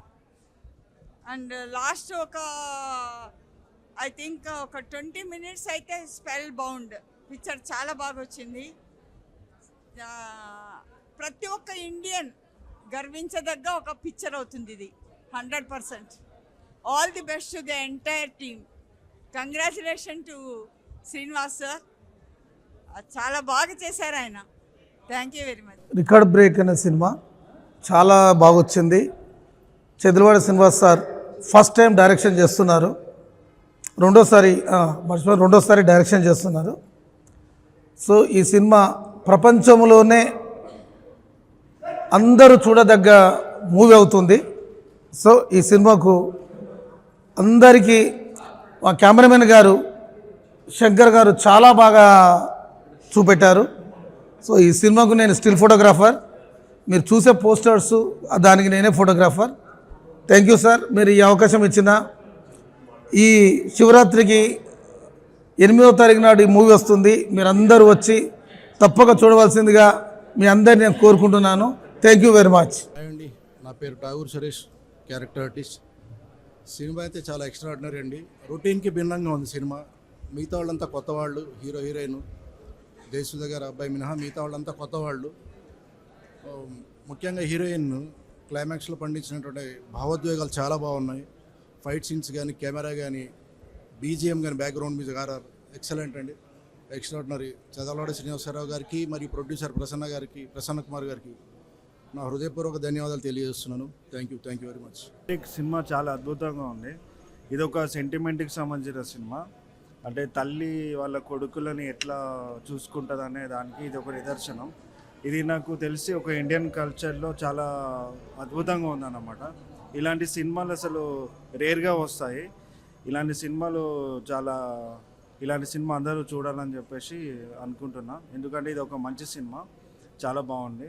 అండ్ లాస్ట్ ఐ థింక్ ఒక 20 minutes అయితే స్పెల్ బౌండ్. పిక్చర్ చాలా బాగా వచ్చింది. ప్రతి ఒక్క ఇండియన్ గర్వించదగ్గ ఒక పిక్చర్ అవుతుంది ఇది 100%. All the best to the entire team. Congratulation to Srinivas sir, చాలా బాగా చేశారు ఆయన. Thank you very much. Record break అనే సినిమా చాలా బాగా వచ్చింది. Chadalavada Srinivas sir first time direction చేస్తున్నారు. రెండోసారి డైరెక్షన్ చేస్తున్నారు. సో ఈ సినిమా ప్రపంచంలోనే అందరూ చూడదగ్గ మూవీ అవుతుంది. సో ఈ సినిమాకు అందరికీ మా కెమెరామెన్ గారు శంకర్ గారు చాలా బాగా చూపెట్టారు. సో ఈ సినిమాకు నేను స్టిల్ ఫోటోగ్రాఫర్. మీరు చూసే పోస్టర్స్ దానికి నేనే ఫోటోగ్రాఫర్. థ్యాంక్ యూ సార్, మీరు ఈ అవకాశం ఇచ్చిన. ఈ శివరాత్రికి 8వ తారీఖు నాడు ఈ మూవీ వస్తుంది. మీరందరూ వచ్చి తప్పక చూడవలసిందిగా మీ అందరిని నేను కోరుకుంటున్నాను. Thank you very much. అండి, నా పేరు ఠాగూర్ సురేష్, క్యారెక్టర్ ఆర్టిస్ట్. సినిమా అయితే చాలా ఎక్స్ట్రాడినరీ అండి. రొటీన్కి భిన్నంగా ఉంది సినిమా. మిగతా వాళ్ళంతా కొత్త వాళ్ళు, హీరో హీరోయిన్ జయసుధ గారు అబ్బాయి మినహా మిగతా వాళ్ళంతా కొత్త వాళ్ళు. ముఖ్యంగా హీరోయిన్ క్లైమాక్స్లో పండించినటువంటి భావోద్వేగాలు చాలా బాగున్నాయి. ఫైట్ సీన్స్ కానీ, కెమెరా కానీ, బీజిఎం కానీ, బ్యాక్గ్రౌండ్ మ్యూజిక్, ఆర్ఆర్ ఎక్సలెంట్ అండి, ఎక్స్ట్రాడినరీ. చదలవాడ శ్రీనివాసరావు గారికి మరియు ప్రొడ్యూసర్ ప్రసన్న కుమార్ గారికి నా హృదయపూర్వక ధన్యవాదాలు తెలియజేస్తున్నాను. Thank you very much. Cinema చాలా అద్భుతంగా ఉంది. ఇది ఒక సెంటిమెంట్కి సంబంధించిన సినిమా. అంటే తల్లి వాళ్ళ కొడుకులని ఎట్లా చూసుకుంటుంది అనే దానికి ఇది ఒక నిదర్శనం. ఇది నాకు తెలిసి ఒక ఇండియన్ కల్చర్లో చాలా అద్భుతంగా ఉందన్నమాట. ఇలాంటి సినిమాలు అసలు రేర్గా వస్తాయి. ఇలాంటి సినిమా అందరూ చూడాలని చెప్పేసి అనుకుంటున్నా. ఎందుకంటే ఇది ఒక మంచి సినిమా, చాలా బాగుంది.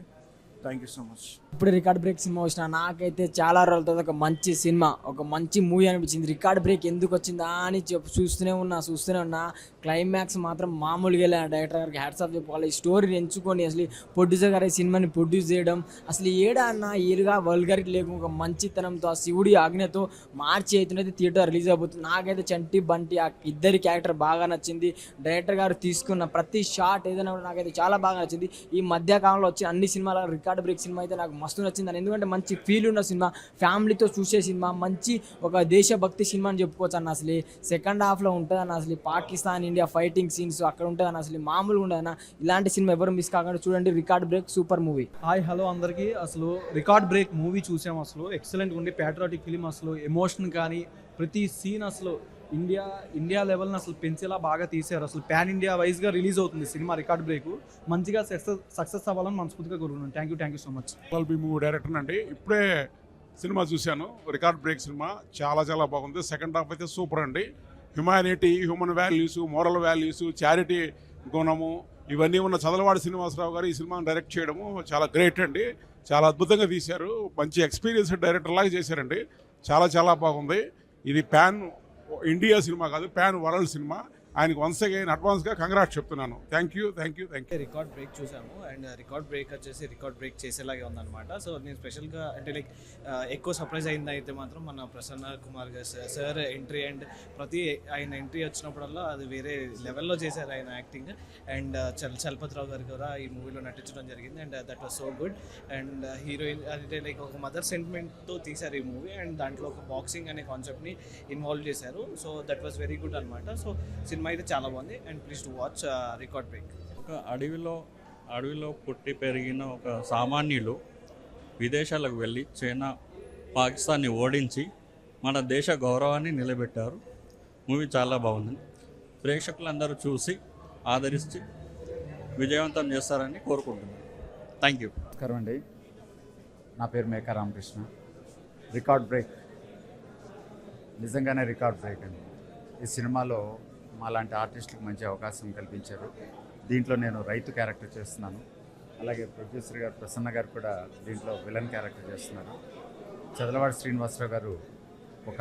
Thank you so much. ఇప్పుడు రికార్డ్ బ్రేక్ సినిమా వచ్చిన నాకైతే చాలా రోజుల తర్వాత ఒక మంచి సినిమా, ఒక మంచి మూవీ అనిపించింది. రికార్డ్ బ్రేక్ ఎందుకు వచ్చిందా అని చూస్తూనే ఉన్నా. క్లైమాక్స్ మాత్రం మామూలుగా వెళ్ళా. డైరెక్టర్ గారికి హ్యాట్స్ ఆఫ్ చెప్పుకోవాలి. స్టోరీని ఎంచుకొని అసలు ప్రొడ్యూసర్ గారి సినిమాని ప్రొడ్యూస్ చేయడం అసలు ఏడా అన్న ఏరుగా వల్గారిటీ లేకుండా ఒక మంచితనంతో ఆ శివుడి ఆజ్ఞతో మార్చి అయితే థియేటర్ రిలీజ్ అయిపోతుంది. నాకైతే చంటి బంటి ఆ ఇద్దరి క్యారెక్టర్ బాగా నచ్చింది. డైరెక్టర్ గారు తీసుకున్న ప్రతి షాట్ ఏదైనా నాకైతే చాలా బాగా నచ్చింది. ఈ మధ్యకాలంలో వచ్చి అన్ని సినిమాల రికార్డ్ బ్రేక్ సినిమా అయితే నాకు మస్తు నచ్చింది. ఎందుకంటే మంచి ఫీల్ ఉన్న సినిమా, ఫ్యామిలీతో చూసే సినిమా, మంచి ఒక దేశభక్తి సినిమా అని చెప్పుకోవచ్చు అన్న. అసలు సెకండ్ హాఫ్లో ఉంటుంది అన్న. అసలు పాకిస్తాన్ ఇండియా ఫైటింగ్ సీన్స్ అక్కడ ఉంటుంది అన్న. అసలు మామూలుగా ఉండదు అన్న. ఇలాంటి సినిమా ఎవరు మిస్ కాకుండా చూడండి. Record break super movie. Hi hello అందరికీ. అసలు రికార్డ్ బ్రేక్ మూవీ చూసాము. అసలు ఎక్సలెంట్గా ఉండి ప్యాట్రియాటిక్ ఫిలిం. అసలు ఎమోషన్ కానీ ప్రతి సీన్ అసలు ఇండియా లెవెల్ని అసలు పెంచేలా బాగా తీశారు. అసలు పాన్ ఇండియా వైజ్గా రిలీజ్ అవుతుంది సినిమా రికార్డ్ బ్రేక్. మంచిగా సక్సెస్ అవ్వాలని మనస్ఫూర్తిగా కోరుకున్నాను. Thank you so much. Movie director అండి. ఇప్పుడే సినిమా చూశాను, రికార్డ్ బ్రేక్ సినిమా. చాలా బాగుంది. సెకండ్ హాఫ్ అయితే సూపర్ అండి. Humanity, human values, moral values, charity గుణము ఇవన్నీ ఉన్న చదలవాడ శ్రీనివాసరావు గారు ఈ సినిమాను డైరెక్ట్ చేయడము చాలా గ్రేట్ అండి. చాలా అద్భుతంగా తీశారు. మంచి ఎక్స్పీరియన్స్ డైరెక్టర్ లాగా చేశారండి. చాలా బాగుంది. ఇది పాన్ ఇండియా సినిమా కాదు, పాన్ వరల్డ్ సినిమా. ఆయనకు వన్స్ అగైన్ అడ్వాన్స్గా కంగ్రాట్స్ చెప్తున్నాను. Thank you. రికార్డ్ బ్రేక్ చూసాము అండ్ రికార్డ్ బ్రేక్ వచ్చేసి రికార్డ్ బ్రేక్ చేసేలాగే ఉందన్నమాట. సో నేను స్పెషల్గా అంటే లైక్ ఎక్కువ సర్ప్రైజ్ అయింది అయితే మాత్రం మన ప్రసన్న కుమార్ గారు సార్ ఎంట్రీ. అండ్ ఆయన ఎంట్రీ వచ్చినప్పుడల్లా అది వేరే లెవెల్లో చేశారు ఆయన యాక్టింగ్. అండ్ చలపతిరావు గారు కూడా ఈ మూవీలో నటించడం జరిగింది. And that was so good. And heroine అంటే లైక్ ఒక మదర్ సెంటిమెంట్తో తీశారు ఈ మూవీ. అండ్ దాంట్లో ఒక బాక్సింగ్ అనే కాన్సెప్ట్ని ఇన్వాల్వ్ చేశారు. So that was very good అనమాట. సో సినిమా అయితే చాలా బాగుంది. And please to watch record break. ఒక అడవిలో పుట్టి పెరిగిన ఒక సామాన్యులు విదేశాలకు వెళ్ళి చైనా పాకిస్తాన్ని ఓడించి మన దేశ గౌరవాన్ని నిలబెట్టారు. మూవీ చాలా బాగుంది. ప్రేక్షకులందరూ చూసి ఆదరించి విజయవంతం చేస్తారని కోరుకుంటున్నాను. Thank you. నమస్కారం అండి, నా పేరు మేకా రామకృష్ణ. రికార్డ్ బ్రేక్ నిజంగానే రికార్డ్ బ్రేక్ అండి. ఈ సినిమాలో మాలాంటి ఆర్టిస్టులకు మంచి అవకాశం కల్పించారు. దీంట్లో నేను రైతు క్యారెక్టర్ చేస్తున్నాను. అలాగే ప్రొడ్యూసర్ గారు ప్రసన్న గారు కూడా దీంట్లో విలన్ క్యారెక్టర్ చేస్తున్నారు. చదలవాడ శ్రీనివాసరావు గారు ఒక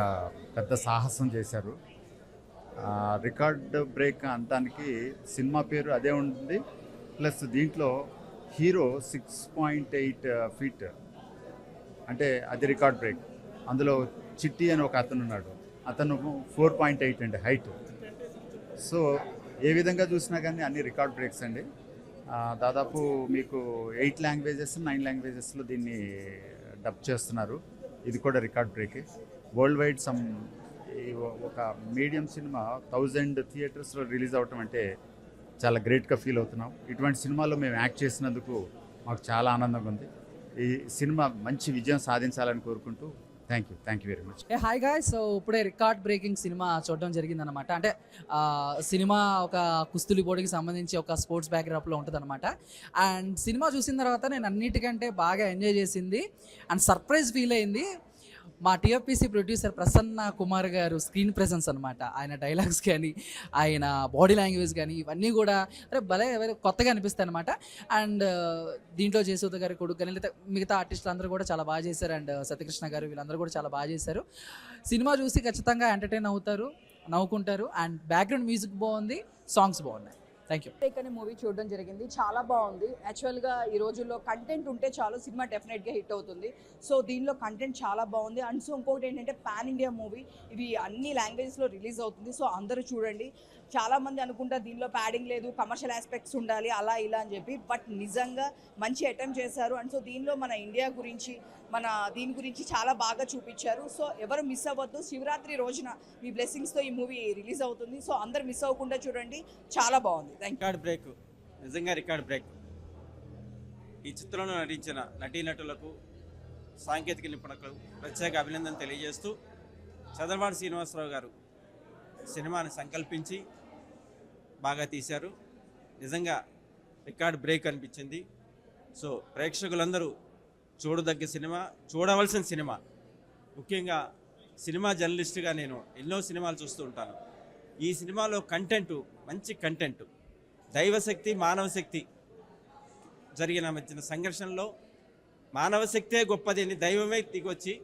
పెద్ద సాహసం చేశారు. రికార్డ్ బ్రేక్ అంతానికి సినిమా పేరు అదే ఉంటుంది. ప్లస్ దీంట్లో హీరో 6.8 feet అంటే అది రికార్డ్ బ్రేక్. అందులో చిట్టి అని ఒక అతను ఉన్నాడు, అతను 4.8 అండి హైట్. సో ఏ విధంగా చూసినా కానీ అన్ని రికార్డ్ బ్రేక్స్ అండి. దాదాపు మీకు 8 languages 9 languagesలో దీన్ని డబ్ చేస్తున్నారు. ఇది కూడా రికార్డ్ బ్రేకే. వరల్డ్ వైడ్ ఒక మీడియం సినిమా 1000 థియేటర్స్లో రిలీజ్ అవటం అంటే చాలా గ్రేట్గా ఫీల్ అవుతున్నాం. ఇటువంటి సినిమాలో మేము యాక్ట్ చేసినందుకు మాకు చాలా ఆనందంగా ఉంది. ఈ సినిమా మంచి విజయం సాధించాలని కోరుకుంటూ thank you very much. Hi guys. So ఇప్పుడే రికార్డ్ బ్రేకింగ్ సినిమా చూడడం జరిగిందనమాట. అంటే సినిమా ఒక కుస్తీ పోటీకి సంబంధించి ఒక స్పోర్ట్స్ బ్యాక్డ్రాప్లో ఉంటుంది అనమాట. అండ్ సినిమా చూసిన తర్వాత నేను అన్నిటికంటే బాగా ఎంజాయ్ చేసింది అండ్ సర్ప్రైజ్ ఫీల్ అయింది మా టీఎఫ్పీసీ ప్రొడ్యూసర్ ప్రసన్న కుమార్ గారు స్క్రీన్ ప్రెజెన్స్ అనమాట. ఆయన డైలాగ్స్ కానీ ఆయన బాడీ లాంగ్వేజ్ కానీ ఇవన్నీ కూడా భలే కొత్తగా అనిపిస్తాయి అనమాట. అండ్ దీంట్లో జయసూద గారి కొడుకు కానీ లేదా మిగతా ఆర్టిస్టులు అందరూ కూడా చాలా బాగా చేశారు. అండ్ సత్యకృష్ణ గారు వీళ్ళందరూ కూడా చాలా బాగా చేశారు. సినిమా చూసి ఖచ్చితంగా ఎంటర్టైన్ అవుతారు, నవ్వుకుంటారు. అండ్ బ్యాక్గ్రౌండ్ మ్యూజిక్ బాగుంది, సాంగ్స్ బాగున్నాయి. Thank you. బ్రేక్ అనే మూవీ చూడడం జరిగింది. చాలా బాగుంది. యాక్చువల్గా ఈ రోజుల్లో కంటెంట్ ఉంటే చాలు సినిమా డెఫినెట్గా హిట్ అవుతుంది. సో దీనిలో కంటెంట్ చాలా బాగుంది. అండ్ సో ఇంకొకటి ఏంటంటే పాన్ ఇండియా మూవీ, ఇవి అన్ని లాంగ్వేజెస్లో రిలీజ్ అవుతుంది. సో అందరూ చూడండి. చాలామంది అనుకుంటారు దీనిలో ప్యాడింగ్ లేదు, కమర్షియల్ ఆస్పెక్ట్స్ ఉండాలి అలా ఇలా అని చెప్పి, బట్ నిజంగా మంచి అటెంప్ట్ చేశారు. అండ్ సో దీనిలో మన ఇండియా గురించి దీని గురించి చాలా బాగా చూపించారు. సో ఎవరు మిస్ అవ్వద్దు. శివరాత్రి రోజున మీ బ్లెస్సింగ్స్తో ఈ మూవీ రిలీజ్ అవుతుంది. సో అందరు మిస్ అవ్వకుండా చూడండి, చాలా బాగుంది. Thank you. రికార్డ్ బ్రేక్, నిజంగా రికార్డ్ బ్రేక్. ఈ చిత్రంలో నటించిన నటీనటులకు, సాంకేతిక నిపుణులకు ప్రత్యేక అభినందన తెలియజేస్తూ చదలవాడి శ్రీనివాసరావు గారు సినిమాని సంకల్పించి బాగా తీశారు. నిజంగా రికార్డ్ బ్రేక్ అనిపించింది. సో ప్రేక్షకులందరూ చూడదగ్గ సినిమా, చూడవలసిన సినిమా. ముఖ్యంగా సినిమా జర్నలిస్ట్గా నేను ఎన్నో సినిమాలు చూస్తూ ఉంటాను. ఈ సినిమాలో కంటెంట్, మంచి కంటెంట్, దైవశక్తి మానవశక్తి జరిగిన మధ్యన సంఘర్షణలో మానవ శక్తే గొప్పది అని దైవమే దిగొచ్చి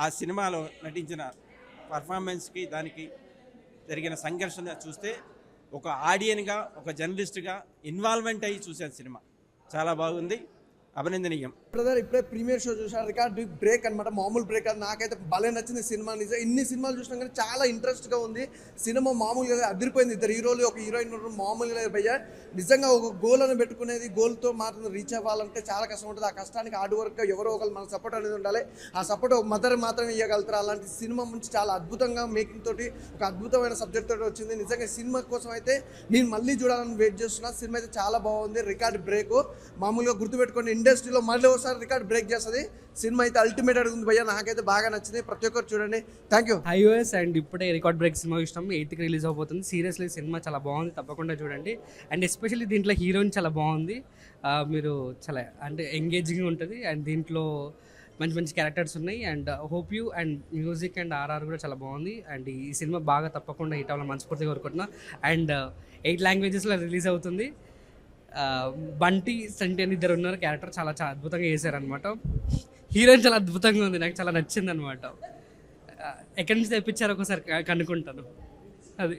ఆ సినిమాలో నటించిన పర్ఫార్మెన్స్కి దానికి జరిగిన సంఘర్షణ చూస్తే ఒక ఆడియన్గా, ఒక జర్నలిస్ట్గా ఇన్వాల్వ్మెంట్ అయ్యి చూశాను. సినిమా చాలా బాగుంది, అభినందనీయం. బ్రదర్ ఇప్పుడే ప్రీమియర్ షో చూసాను, రికార్డ్ బ్రేక్ అనమాట, మామూలు బ్రేక్ అది. నాకైతే భలే నచ్చింది సినిమా. నిజం ఇన్ని సినిమాలు చూసినా కానీ చాలా ఇంట్రెస్ట్గా ఉంది సినిమా. మామూలుగా అదిరిపోయింది. 2 హీరోలు, ఒక హీరోయిన్ మామూలుగా భయ్యా. నిజంగా ఒక గోల్ అని పెట్టుకునేది, గోల్తో మాత్రం రీచ్ అవ్వాలంటే చాలా కష్టం ఉంటుంది. ఆ కష్టానికి హార్డ్ వర్క్ ఎవరో ఒకరు మన సపోర్ట్ అనేది ఉండాలి. ఆ సపోర్ట్ ఒక మదర్ మాత్రమే ఇవ్వగలుగుతారు. అలాంటి సినిమా నుంచి చాలా అద్భుతంగా మేకింగ్ తోటి, ఒక అద్భుతమైన సబ్జెక్ట్ తోటి వచ్చింది. నిజంగా సినిమా కోసం అయితే నేను మళ్ళీ చూడాలని వెయిట్ చేస్తున్నా. సినిమా అయితే చాలా బాగుంది. రికార్డ్ బ్రేక్ మామూలుగా గుర్తుపెట్టుకోండి, ఇండస్ట్రీలో మళ్ళీ ఒకసారి రికార్డ్ బ్రేక్ చేస్తుంది. సినిమా అయితే అల్టిమేట్ అడుగుతుంది భయ్యా. నాకైతే బాగా నచ్చింది. ప్రతి ఒక్కరు చూడండి. Thank you. iOS అండ్ ఇప్పుడే రికార్డ్ బ్రేక్ సినిమా చూసినాం. 8th రిలీజ్ అవబోతుంది. సీరియస్లీ సినిమా చాలా బాగుంది, తప్పకుండా చూడండి. అండ్ ఎస్పెషల్లీ దీంట్లో హీరోయిన్ చాలా బాగుంది. మీరు చాలా అంటే ఎంగేజింగ్ ఉంటుంది. అండ్ దీంట్లో మంచి మంచి క్యారెక్టర్స్ ఉన్నాయి. And hope you and music and RR కూడా చాలా బాగుంది. అండ్ ఈ సినిమా బాగా తప్పకుండా హిట్ అవ్వాలని మనస్ఫూర్తిగా కోరుకుంటున్నా. అండ్ 8 లాంగ్వేజెస్లో రిలీజ్ అవుతుంది. బంటి సంటి అని 2 ఉన్నారు క్యారెక్టర్, చాలా చాలా అద్భుతంగా చేశారనమాట. హీరోయిన్ చాలా అద్భుతంగా ఉంది, నాకు చాలా నచ్చింది అనమాట. ఎక్కడి నుంచి తెప్పించారో ఒకసారి కనుక్కుంటాను అది.